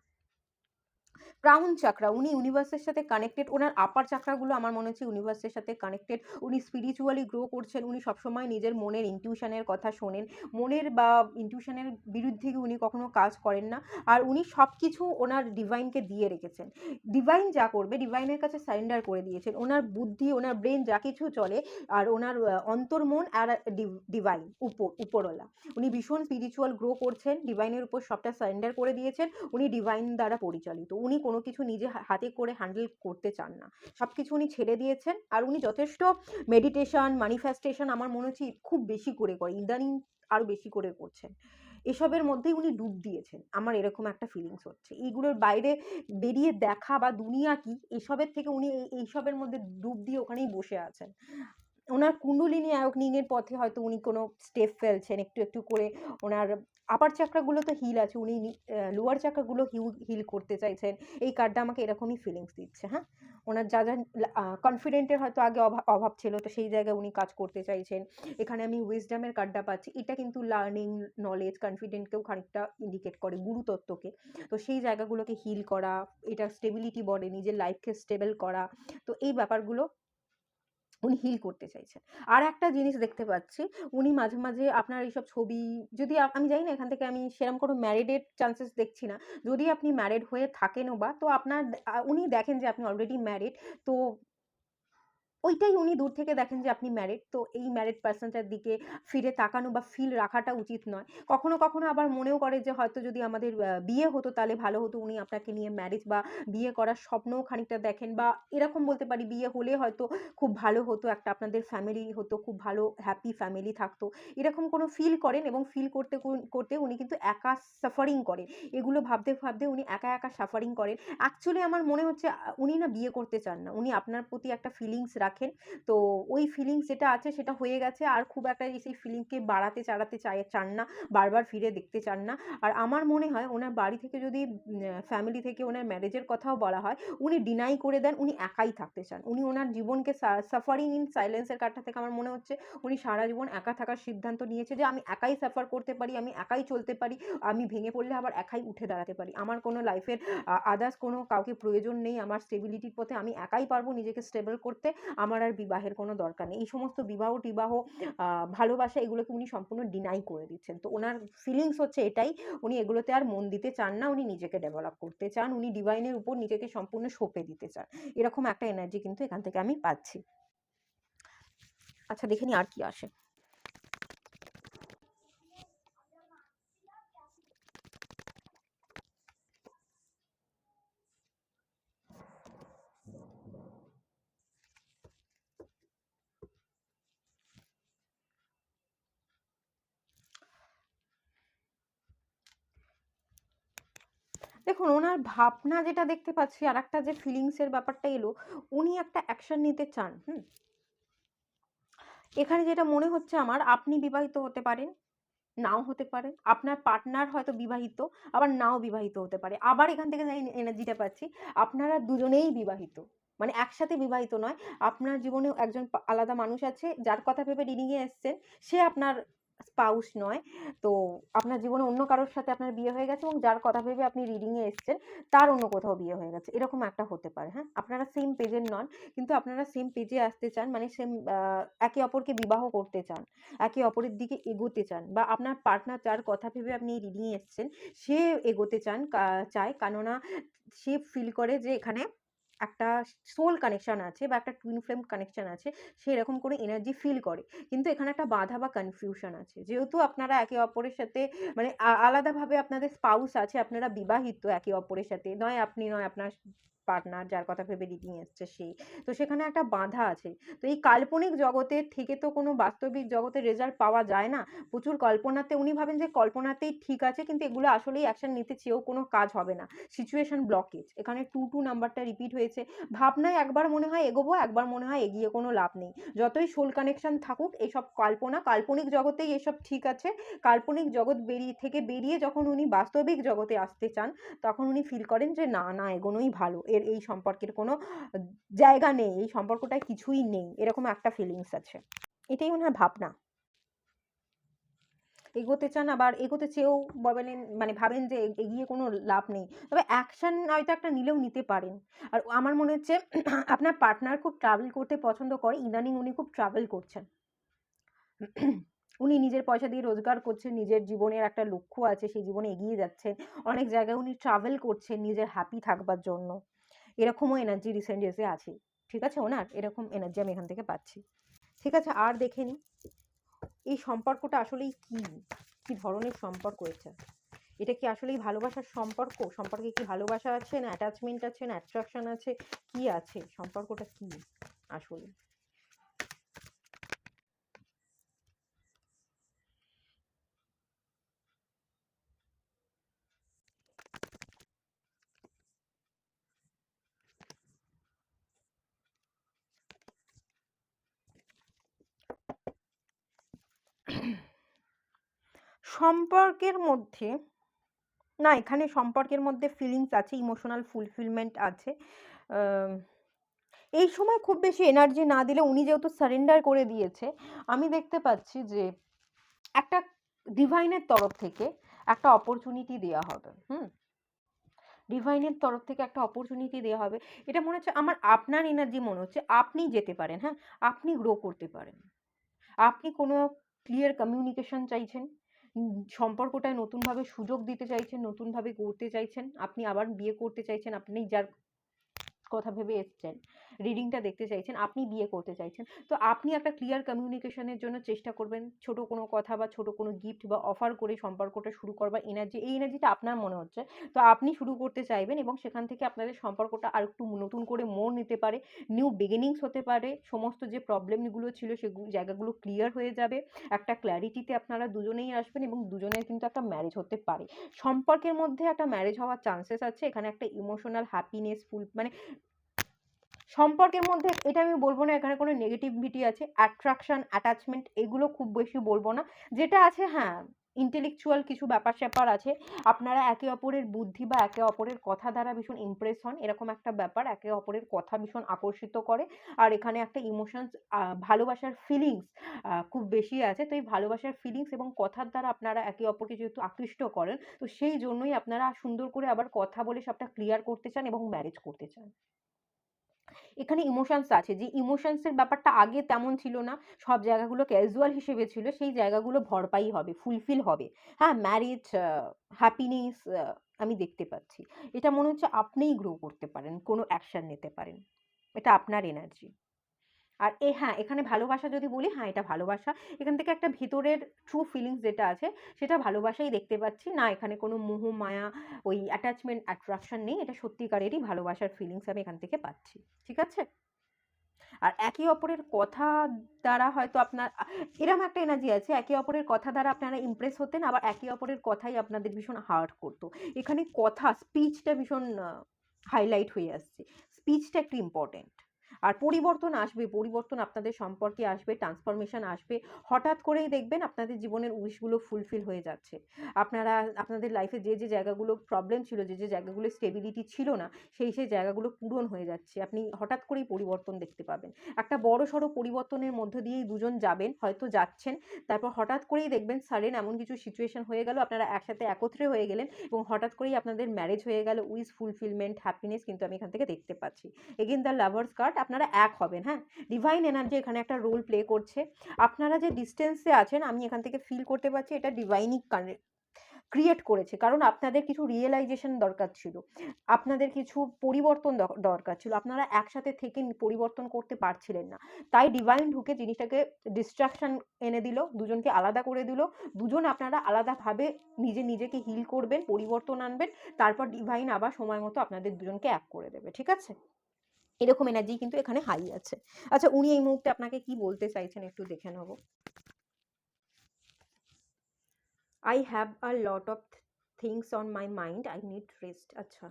ক্রাউন চাকরা, উনি ইউনিভার্সের সাথে কানেক্টেড, ওনার আপার চাকরাগুলো আমার মনে হচ্ছে ইউনিভার্সের সাথে কানেক্টেড, উনি স্পিরিচুয়ালি গ্রো করছেন, উনি সবসময় নিজের মনের ইনটিউশনের কথা শোনেন, মনের বা ইনটিউশনের বিরুদ্ধে গিয়ে উনি কখনো কাজ করেন না, আর উনি সব কিছু ওনার ডিভাইনকে দিয়ে রেখেছেন, ডিভাইন যা করবে ডিভাইনের কাছে সারেন্ডার করে দিয়েছেন, ওনার বুদ্ধি, ওনার ব্রেন যা কিছু চলে, আর ওনার অন্তর্মন আর ডিভাইন উপরওয়ালা, উনি ভীষণ স্পিরিচুয়াল গ্রো করছেন, ডিভাইনের উপর সবটা সারেন্ডার করে দিয়েছেন, উনি ডিভাইন দ্বারা পরিচালিত, উনি কোনো কিছু নিজে হাতে করে হ্যান্ডেল করতে চান না, সব কিছু উনি ছেড়ে দিয়েছেন, আর উনি যথেষ্ট মেডিটেশন, ম্যানিফেস্টেশন আমার মনে হচ্ছে খুব বেশি করে ইদানিং আরও বেশি করে করছেন, এসবের মধ্যেই উনি ডুব দিয়েছেন, আমার এরকম একটা ফিলিংস হচ্ছে, এইগুলোর বাইরে বেরিয়ে দেখা বা দুনিয়া কি এসবের থেকে উনি এইসবের মধ্যে ডুব দিয়ে ওখানেই বসে আছেন, ওনার কুণ্ডলিনী অ্যাওয়াকেনিংয়ের পথে হয়তো উনি কোনো স্টেপ ফেলছেন একটু একটু করে, ওনার আপার চাকরাগুলো তো হিল আছে, উনি লোয়ার চাকরাগুলো হিল করতে চাইছেন, এই কার্ডটা আমাকে এরকমই ফিলিংস দিচ্ছে, হ্যাঁ, ওনার যা যা কনফিডেন্টের হয়তো আগে অভাব ছিল, তো সেই জায়গায় উনি কাজ করতে চাইছেন। এখানে আমি উইজডমের কার্ডটা পাচ্ছি, এটা কিন্তু লার্নিং, নলেজ, কনফিডেন্টকেও খানিকটা ইন্ডিকেট করে, গুরুতত্ত্বকে। তো সেই জায়গাগুলোকে হিল করা, এটা স্টেবিলিটি বলে, নিজের লাইফকে স্টেবল করা। তো এই ব্যাপারগুলো উনি হিল করতে চাইছেন। আর একটা জিনিস দেখতে পাচ্ছি, উনি মাঝে মাঝে আপনার এইসব ছবি, যদি আমি জানি না, এখান থেকে আমি সেরকম কোনো ম্যারিডের চান্সেস দেখছি না। যদি আপনি ম্যারিড হয়ে থাকেনও বা, তো আপনার উনি দেখেন যে আপনি অলরেডি ম্যারিড, তো ওইটাই উনি দূর থেকে দেখেন যে আপনি ম্যারিড। তো এই ম্যারিড পারসনটার দিকে ফিরে তাকানো বা ফিল রাখাটা উচিত নয়। কখনো কখনো আবার মনেও করে যে হয়তো যদি আমাদের বিয়ে হতো তাহলে ভালো হতো, উনি আপনাকে নিয়ে ম্যারেজ বা বিয়ে করার স্বপ্নও খানিকটা দেখেন, বা এরকম বলতে পারি বিয়ে হলে হয়তো খুব ভালো হতো, একটা আপনাদের ফ্যামিলি হতো, খুব ভালো হ্যাপি ফ্যামিলি থাকতো, এরকম কোনো ফিল করেন। এবং ফিল করতে করতে উনি কিন্তু একা সাফারিং করেন, এগুলো ভাবতে ভাবতে উনি একা একা সাফারিং করেন। অ্যাকচুয়ালি আমার মনে হচ্ছে উনি না বিয়ে করতে চান না, উনি আপনার প্রতি একটা ফিলিংস রাখেন। তো ওই ফিলিংস যেটা আছে সেটা হয়ে গেছে, আর খুব একটা সেই ফিলিংকে বাড়াতে চাড়াতে চান না, বারবার ফিরে দেখতে চান না। আর আমার মনে হয় ওনার বাড়ি থেকে যদি ফ্যামিলি থেকে ওনার ম্যারেজের কথাও বলা হয়, উনি ডিনাই করে দেন, উনি একাই থাকতে চান। উনি ওনার জীবনকে সাফারিং ইন সাইলেন্সের কার্ডটা থেকে আমার মনে হচ্ছে উনি সারা জীবন একা থাকার সিদ্ধান্ত নিয়েছে, যে আমি একাই সাফার করতে পারি, আমি একাই চলতে পারি, আমি ভেঙে পড়লে আবার একাই উঠে দাঁড়াতে পারি, আমার কোনো লাইফের আদার্স কোনো কাউকে প্রয়োজন নেই, আমার স্টেবিলিটির পথে আমি একাই পারবো নিজেকে স্টেবল করতে, আমার আর বিবাহের কোনো দরকার নেই। এই সমস্ত বিবাহ টিবাহ, ভালোবাসা, এগুলোকে উনি সম্পূর্ণ ডিনাই করে দিচ্ছেন। তো ওনার ফিলিংস হচ্ছে এটাই, উনি এগুলোতে আর মন দিতে চান না, উনি নিজেকে ডেভেলপ করতে চান, উনি ডিভাইনের উপর নিজেকে সম্পূর্ণ সঁপে দিতে চান। এরকম একটা এনার্জি কিন্তু এখান থেকে আমি পাচ্ছি। আচ্ছা, দেখে নি আর কি আসে। দেখুন, ওনার ভাবনা যেটা দেখতে পাচ্ছি, আর একটা যে ফিলিংসের ব্যাপারটা এলো, উনি একটা অ্যাকশন নিতে চান। এখানে যেটা মনে হচ্ছে আমার, আপনি বিবাহিত হতে পারেন, নাও হতে পারে, আপনার পার্টনার হয়তো বিবাহিত, আবার নাও বিবাহিত হতে পারে। আবার এখান থেকে যে এনার্জিটা পাচ্ছি, আপনারা দুজনেই বিবাহিত, মানে একসাথে বিবাহিত নয়, আপনার জীবনেও একজন আলাদা মানুষ আছে যার কথা ভেবে রিডিং এ এসছেন, সে আপনার স্পাউস নয়। তো আপনার জীবনে অন্য কারোর সাথে আপনার বিয়ে হয়ে গেছে, এবং যার কথা ভেবে আপনি রিডিং এ এসছেন তার অন্য কোথাও বিয়ে হয়ে গেছে, এরকম একটা হতে পারে। হ্যাঁ, আপনারা সেম পেজের নন, কিন্তু আপনারা সেম পেজে আসতে চান, মানে সেম একে অপরকে বিবাহ করতে চান, একে অপরের দিকে এগোতে চান, বা আপনার পার্টনার যার কথা ভেবে আপনি রিডিং এ এসছেন সে এগোতে চায়, কেননা সে ফিল করে যে এখানে একটা সোল কানেকশন আছে, বা একটা টুইন ফ্লেম কানেকশন আছে, সে এরকম করে এনার্জি ফিল করে। কিন্তু এখানে একটা বাধা বা কনফিউশন আছে, যেহেতু আপনারা একে অপরের সাথে, মানে আলাদাভাবে আপনাদের স্পাউস আছে, আপনারা বিবাহিত একে অপরের সাথে, নয় আপনি নয় আপনার পার্টনার যার কথা ভেবে রিডিং এসছে সেই, তো সেখানে একটা বাধা আছে। তো এই কাল্পনিক জগতের থেকে তো কোনো বাস্তবিক জগতের রেজাল্ট পাওয়া যায় না, প্রচুর কল্পনাতে, উনি ভাবেন যে কল্পনাতেই ঠিক আছে, কিন্তু এগুলো আসলেই অ্যাকশন নিতে চেয়েও কোনো কাজ হবে না, সিচুয়েশন ব্লকেজ। এখানে 2 নাম্বারটা রিপিট হয়েছে, ভাবনায় একবার মনে হয় এগোবো, একবার মনে হয় এগিয়ে কোনো লাভ নেই। যতই সোল কানেকশন থাকুক, এসব কল্পনা, কাল্পনিক জগতেই এসব ঠিক আছে। কাল্পনিক জগৎ বেরিয়ে যখন উনি বাস্তবিক জগতে আসতে চান, তখন উনি ফিল করেন যে না না, এগোনোই ভালো, এই সম্পর্কের কোনো জায়গা নেই, এই সম্পর্কটায় কিছুই নেই, এরকম একটা ফিলিংস আছে। এটাই ওনার ভাবনা। এগোতে চান, আবার এগোতে চেয়েও বলেন, মানে ভাবেন যে এগিয়ে কোনো লাভ নেই, তবে অ্যাকশন হয়তো একটা নিলেও নিতে পারেন। আর আমার মনে হচ্ছে আপনার পার্টনার খুব ট্রাভেল করতে পছন্দ করে, ইদানিং উনি খুব ট্রাভেল করছেন। উনি নিজের পয়সা দিয়ে রোজগার করছেন, নিজের জীবনের একটা লক্ষ্য আছে, সেই জীবনে এগিয়ে যাচ্ছেন, অনেক জায়গায় উনি ট্রাভেল করছেন নিজের হ্যাপি থাকবার জন্য, এরকমও এনার্জি রিসেন্ট ডেজে আছে। ঠিক আছে, ওনার এরকম এনার্জি আমি এখান থেকে পাচ্ছি। ঠিক আছে, আর দেখে নিই এই সম্পর্কটা আসলেই কি, কি ধরনের সম্পর্ক এটা। এটা কি আসলেই ভালোবাসার সম্পর্ক? সম্পর্কে কি ভালোবাসা আছে, না অ্যাটাচমেন্ট আছে, না অ্যাট্রাকশন আছে, কি আছে সম্পর্কটা কি আসলে? সম্পর্কের মধ্যে, না, এখানে সম্পর্কের মধ্যে ফিলিংস আছে, ইমোশনাল ফুলফিলমেন্ট আছে। আম এই সময় খুব বেশি এনার্জি না দিলে, উনি যেহেতু সারেন্ডার করে দিয়েছে, আমি দেখতে পাচ্ছি যে একটা ডিভাইনের তরফ থেকে একটা অপরচুনিটি দেওয়া হবে। ডিভাইনের তরফ থেকে একটা অপরচুনিটি দেওয়া হবে। এটা মনে হচ্ছে আমার, আপনার এনার্জি মনে হচ্ছে আপনি যেতে পারেন, হ্যাঁ? আপনি গ্রো করতে পারেন। আপনি কোনো ক্লিয়ার কমিউনিকেশন চাইছেন। সম্পর্কটায় নতুনভাবে সুযোগ দিতে চাইছেন, নতুনভাবে গড়তে চাইছেন। আপনি আবার বিয়ে করতে চাইছেন, আপনি যার কথা ভেবে এসছেন, রিডিংটা দেখতে চাইছেন, আপনি বিয়ে করতে চাইছেন। তো আপনি একটা ক্লিয়ার কমিউনিকেশনের জন্য চেষ্টা করবেন। ছোট কোনো কথা বা ছোট কোনো গিফট বা অফার করে সম্পর্কটা শুরু করবার এনার্জি, এই এনার্জিটা আপনার মনে হচ্ছে। তো আপনি শুরু করতে চাইবেন এবং সেখান থেকে আপনাদের সম্পর্কটা আরেকটু নতুন করে মোড় নিতে পারে। নিউ বিগিনিংস হতে পারে। সমস্ত যে প্রবলেমগুলো ছিল সেগুলো, জায়গাগুলো ক্লিয়ার হয়ে যাবে। একটা ক্ল্যারিটিতে আপনারা দুজনেই আসবেন এবং দুজনের কিন্তু একটা ম্যারেজ হতে পারে। সম্পর্কের মধ্যে একটা ম্যারেজ হওয়ার চান্সেস আছে। এখানে একটা ইমোশনাল হ্যাপিনেস ফুল, মানে সম্পর্কের মধ্যে, এটা আমি বলবো না এখানে কোনো নেগেটিভিটি আছে। অ্যাট্রাকশন, অ্যাটাচমেন্ট এগুলো খুব বেশি বলবো না। যেটা আছে, হ্যাঁ, ইন্টেলেকচুয়াল কিছু ব্যাপার-স্যাপার আছে। আপনারা একে অপরের বুদ্ধি বা একে অপরের কথা দ্বারা ভীষণ ইমপ্রেস হন। এরকম একটা ব্যাপার। একে অপরের কথা ভীষণ আকর্ষিত করে। আর এখানে একটা ইমোশনস, ভালোবাসার ফিলিংস খুব বেশি আছে। তো এই ভালোবাসার ফিলিংস এবং কথার দ্বারা আপনারা একে অপরকে যেহেতু আকৃষ্ট করেন, তো সেই জন্যই আপনারা সুন্দর করে আবার কথা বলে সবটা ক্লিয়ার করতে চান এবং ম্যারেজ করতে চান। এখানে ইমোশনস আছে, যে ইমোশনস এর ব্যাপারটা আগে তেমন ছিল না। সব জায়গাগুলো ক্যাজুয়াল হিসেবে ছিল, সেই জায়গাগুলো ভরপাই হবে, ফুলফিল হবে। হ্যাঁ, ম্যারেজ, হ্যাপিনেস আমি দেখতে পাচ্ছি। এটা মনে হচ্ছে আপনিই গ্রো করতে পারেন, কোনো অ্যাকশন নিতে পারেন। এটা আপনার এনার্জি। আর হ্যাঁ, এখানে ভালোবাসা যদি বলি, হ্যাঁ, এটা ভালোবাসা। এখান থেকে একটা ভেতরের ট্রু ফিলিংস যেটা আছে, সেটা ভালোবাসাই দেখতে পাচ্ছি। না এখানে কোনো মোহ মায়া, ওই অ্যাটাচমেন্ট, অ্যাট্রাকশন নেই। এটা সত্যিকারেরই ভালোবাসার ফিলিংস আমি এখান থেকে পাচ্ছি। ঠিক আছে? আর একে অপরের কথা দ্বারা হয়তো আপনার এরকম একটা এনার্জি আছে, একে অপরের কথা দ্বারা আপনারা ইমপ্রেস হতেন, আবার একে অপরের কথাই আপনাদের ভীষণ হার্ট করতো। এখানে কথা, স্পিচটা ভীষণ হাইলাইট হয়ে আসছে। স্পিচটা একটু ইম্পর্টেন্ট। আর পরিবর্তন আসবে, পরিবর্তন আপনাদের সম্পর্কে আসবে, ট্রান্সফরমেশন আসবে। হঠাৎ করেই দেখবেন আপনাদের জীবনের উইশগুলো ফুলফিল হয়ে যাচ্ছে। আপনারা, আপনাদের লাইফে যে জায়গাগুলো প্রবলেম ছিল, যে জায়গাগুলো স্টেবিলিটি ছিল না, সেই জায়গাগুলো পূরণ হয়ে যাচ্ছে। আপনি হঠাৎ করেই পরিবর্তন দেখতে পাবেন। একটা বড়সড় পরিবর্তনের মধ্য দিয়েই দুজন যাবেন, হয়তো যাচ্ছেন। তারপর হঠাৎ করেই দেখবেন সাডেন এমন কিছু সিচুয়েশন হয়ে গেল, আপনারা একসাথে একত্রে হয়ে গেলেন এবং হঠাৎ করেই আপনাদের ম্যারেজ হয়ে গেল উইথ ফুলফিলমেন্ট, হ্যাপিনেস কিন্তু আমি এখান থেকে দেখতে পাচ্ছি। এগেইন দ্য লাভার্স কার্ড, আপনারা এক হবেন, হ্যাঁ? ডিভাইন এনার্জি এখানে একটা রোল প্লে করছে। আপনারা যে ডিসটেন্সে আছেন, আমি এখান থেকে ফিল করতে পারছি এটা ডিভাইনই ক্রিয়েট করেছে। কারণ আপনাদের কিছু রিয়েলাইজেশন দরকার ছিল। আপনাদের কিছু পরিবর্তন দরকার ছিল। আপনারা একসাথে থেকে পরিবর্তন করতে পারছিলেন না। তাই ডিভাইন ঢুকে জিনিসটাকে ডিস্ট্রাকশন এনে দিল, দুজনকে আলাদা করে দিল। দুজন আপনারা আলাদাভাবে নিজেকে হিল করবেন, পরিবর্তন আনবেন। তারপর ডিভাইন আবার সময় মতো আপনাদের দুজনকে এক করে দেবে। ঠিক আছে? এরকম এনার্জি কিন্তু এখানে হাই আছে। আচ্ছা, উনি এই মুহূর্তে আপনাকে কি বলতে চাইছেন একটু দেখে নেব। I have a lot of things on my mind. I need rest. আচ্ছা।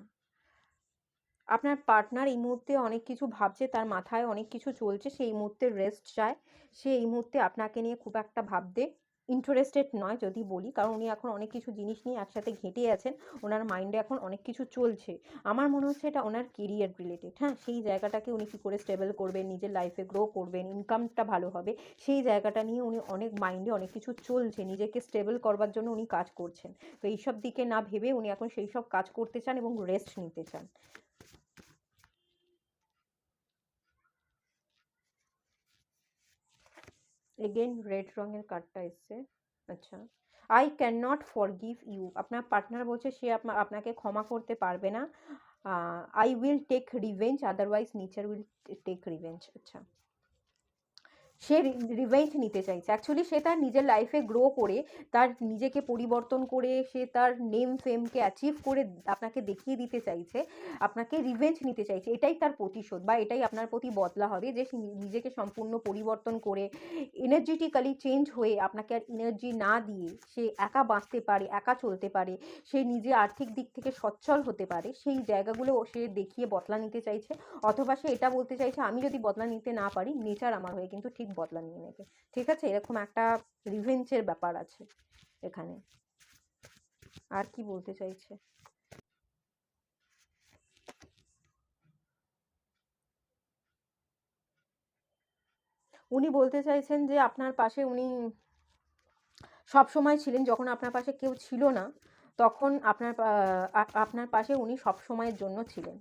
আপনার পার্টনার এই মুহূর্তে অনেক কিছু ভাবছে, তার মাথায় অনেক কিছু চলছে। সে এই মুহূর্তে রেস্ট চায়। সে এই মুহূর্তে আপনাকে নিয়ে খুব একটা ভাবতে ইন্টারেস্টেড নয় যদি বলি। কারণ উনি এখন অনেক কিছু জিনিস নিয়ে একসাথে ঘেঁটে আছেন। উনার মাইন্ডে এখন অনেক কিছু চলছে। আমার মনে হচ্ছে এটা উনার কেরিয়ার রিলেটেড, হ্যাঁ? সেই জায়গাটাকে উনি কী করে স্টেবল করবেন, নিজের লাইফে গ্রো করবেন, ইনকামটা ভালো হবে। সেই জায়গাটা নিয়ে উনি অনেক মাইন্ডে অনেক কিছু চলছে। নিজেকে স্টেবল করবার জন্য উনি কাজ করছেন। তো এইসব দিকে না ভেবে উনি এখন সেইসব কাজ করতে চান এবং রেস্ট নিতে চান। এগেইন রেড রঙের কার্ডটা এসছে। আচ্ছা। I can not forgive you. আপনার পার্টনার বলছে সে আপনাকে ক্ষমা করতে পারবে না। I will take revenge, otherwise nature will take revenge. আচ্ছা, সে রিভেঞ্জ নিতে চাইছে। অ্যাকচুয়ালি সে তার নিজের লাইফে গ্রো করে, তার নিজেকে পরিবর্তন করে, সে তার নেম ফেমকে অ্যাচিভ করে আপনাকে দেখিয়ে দিতে চাইছে, আপনাকে রিভেঞ্জ নিতে চাইছে। এটাই তার প্রতিশোধ, বা এটাই আপনার প্রতি বদলা হবে, যে সে নিজেকে সম্পূর্ণ পরিবর্তন করে এনার্জেটিক্যালি চেঞ্জ হয়ে আপনাকে আর এনার্জি না দিয়ে সে একা বাঁচতে পারে, একা চলতে পারে, সে নিজে আর্থিক দিক থেকে সচ্ছল হতে পারে। সেই জায়গাগুলো সে দেখিয়ে বদলা নিতে চাইছে। অথবা সে এটা বলতে চাইছে, আমি যদি বদলা নিতে না পারি, নেচার আমার হয়ে কিন্তু ঠিক বদলা নিয়ে নেবে। ঠিক আছে? এরকম একটা রিভেঞ্জের ব্যাপার আছে এখানে। আর কি বলতে চাইছে? উনি বলতে চাইছেন যে আপনার পাশে উনি সব সময় ছিলেন, যখন আপনার পাশে কেউ ছিল না তখন আপনার পাশে উনি সব সময়ের জন্য ছিলেন।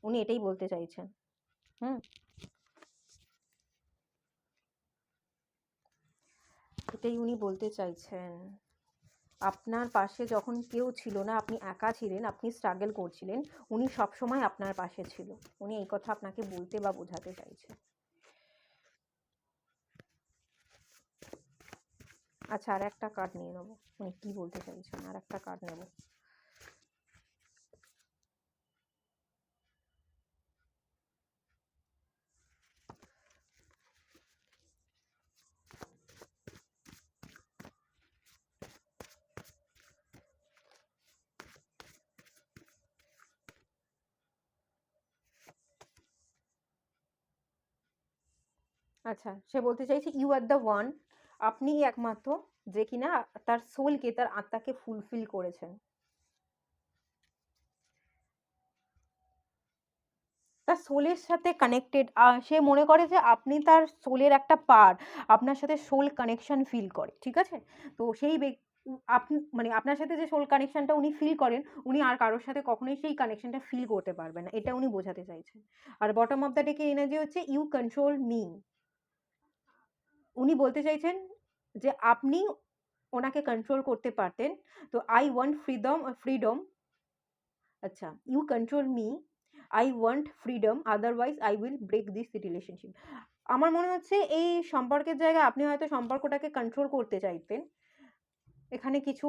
উনি এটাই বলতে চাইছেন। হুম, এটাই উনি বলতে চাইছেন। আপনার পাশে যখন কেউ ছিল না, আপনি একা ছিলেন, আপনি স্ট্রাগল করছিলেন, উনি সবসময় আপনার পাশে ছিল। উনি এই কথা আপনাকে বলতে বা বোঝাতে চাইছেন। আচ্ছা, আর একটা কার্ড নিয়ে নেবো, উনি কি বলতে চাইছেন, আর একটা কার্ড নেব। আচ্ছা, সে বলতে চাইছে ইউ আর দ্য ওয়ান, আপনিই একমাত্র যে কিনা তার সোলকে, তার আত্মাকে ফুলফিল করেছেন। তার সোলের সাথে কানেক্টেড, সে মনে করে যে আপনি তার সোলের একটা পার্ট, আপনার সাথে সোল কানেকশন ফিল করে, ঠিক আছে? তো সেই আপনি মানে আপনার সাথে যে সোল কানেকশনটা উনি ফিল করেন, উনি আর কারোর সাথে কখনোই সেই কানেকশনটা ফিল করতে পারবেন না, এটা উনি বোঝাতে চাইছেন। আর বটম অফ দ্য ডেকে এনার্জি হচ্ছে ইউ কন্ট্রোল মি। উনি বলতে চাইছেন যে আপনি ওনাকে কন্ট্রোল করতে পারতেন। তো আই ওয়ান্ট ফ্রিডম, ফ্রিডম। আচ্ছা, you control me, I want freedom, otherwise I will break this relationship. আমার মনে হচ্ছে এই সম্পর্কের জায়গায় আপনি হয়তো সম্পর্কটাকে কন্ট্রোল করতে চাইতেন। এখানে কিছু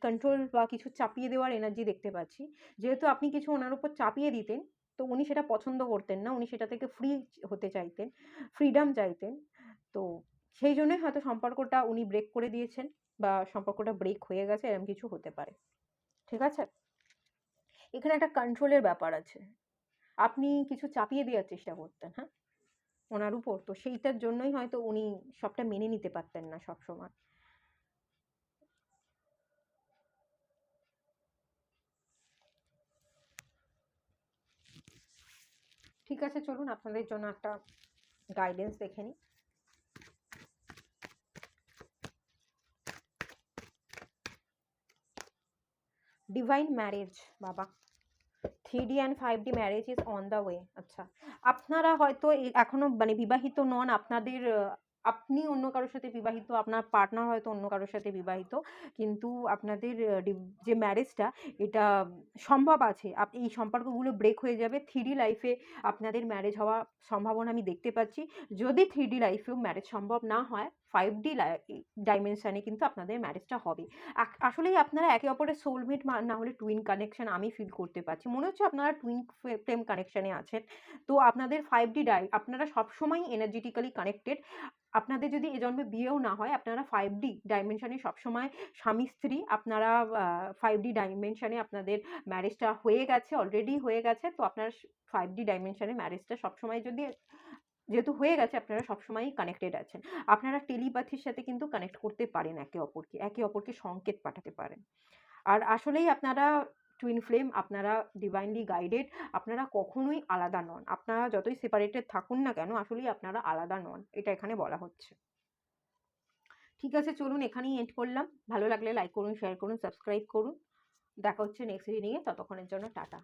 কন্ট্রোল বা কিছু চাপিয়ে দেওয়ার এনার্জি দেখতে পাচ্ছি। যেহেতু আপনি কিছু ওনার উপর চাপিয়ে দিতেন, তো উনি সেটা পছন্দ করতেন না, উনি সেটা থেকে ফ্রি হতে চাইতেন, ফ্রিডম চাইতেন। তো সেই জন্যই হয়তো সম্পর্কটা উনি ব্রেক করে দিয়েছেন, বা সম্পর্কটা ব্রেক হয়ে গেছে, এরকম কিছু হতে পারে। ঠিক আছে, এখানে একটা কন্ট্রোলের ব্যাপার আছে। আপনি কিছু চাপিয়ে দেওয়ার চেষ্টা করতেন, হ্যাঁ, ওনার উপর। তো সেইটার জন্যই হয়তো উনি সবটা মেনে নিতে পারতেন না সবসময়। ঠিক আছে, চলুন আপনাদের জন্য একটা গাইডেন্স দেখে নিই। ডিভাইন ম্যারেজ, বাবা, 3D and 5D marriage is on the way. আচ্ছা, আপনারা হয়তো এখনো মানে বিবাহিত নন, আপনাদের আপনি অন্য কারোর সাথে বিবাহিত, আপনার পার্টনার হয়তো অন্য কারোর সাথে বিবাহিত, কিন্তু আপনাদের যে ম্যারেজটা, এটা সম্ভব আছে। এই সম্পর্কগুলো ব্রেক হয়ে যাবে। 3D লাইফে আপনাদের ম্যারেজ হওয়া সম্ভাবনা আমি দেখতে পাচ্ছি। যদি 3D লাইফেও ম্যারেজ সম্ভব না হয়, 5D ডাইমেনশনে কিন্তু আপনাদের ম্যারেজটা হবে। আসলেই আপনারা একে অপরের সোলমেট, না হলে টুইন কানেকশন আমি ফিল করতে পারছি। মনে হচ্ছে আপনারা টুইন ফ্লেম কানেকশনে আছেন। তো আপনাদের 5D আপনারা সবসময়ই এনার্জেটিক্যালি কানেক্টেড। আপনাদের যদি এ জন্মে বিয়েও না হয়, আপনারা 5D ডাইমেনশনে সবসময় স্বামী স্ত্রী। আপনারা 5D ডাইমেনশনে আপনাদের ম্যারেজটা হয়ে গেছে, অলরেডি হয়ে গেছে। তো আপনারা 5D ডাইমেনশনে ম্যারেজটা সবসময়, যদি যেহেতু হয়ে গেছে, আপনারা সবসময়ই কানেক্টেড আছেন। আপনারা টেলিপ্যাথির সাথে কিন্তু কানেক্ট করতে পারেন একে অপরকে, একে অপরকে সংকেত পাঠাতে পারেন। আর আসলেই আপনারা টুইন ফ্লেম, আপনারা ডিভাইনলি গাইডেড। আপনারা কখনোই আলাদা নন। আপনারা যতই সেপারেটেড থাকুন না কেন, আসলেই আপনারা আলাদা নন, এটা এখানে বলা হচ্ছে। ঠিক আছে, চলুন এখানেই এন্ড করলাম। ভালো লাগলে লাইক করুন, শেয়ার করুন, সাবস্ক্রাইব করুন। দেখা হচ্ছে নেক্সট রিডিংয়ে, ততক্ষণের জন্য টাটা।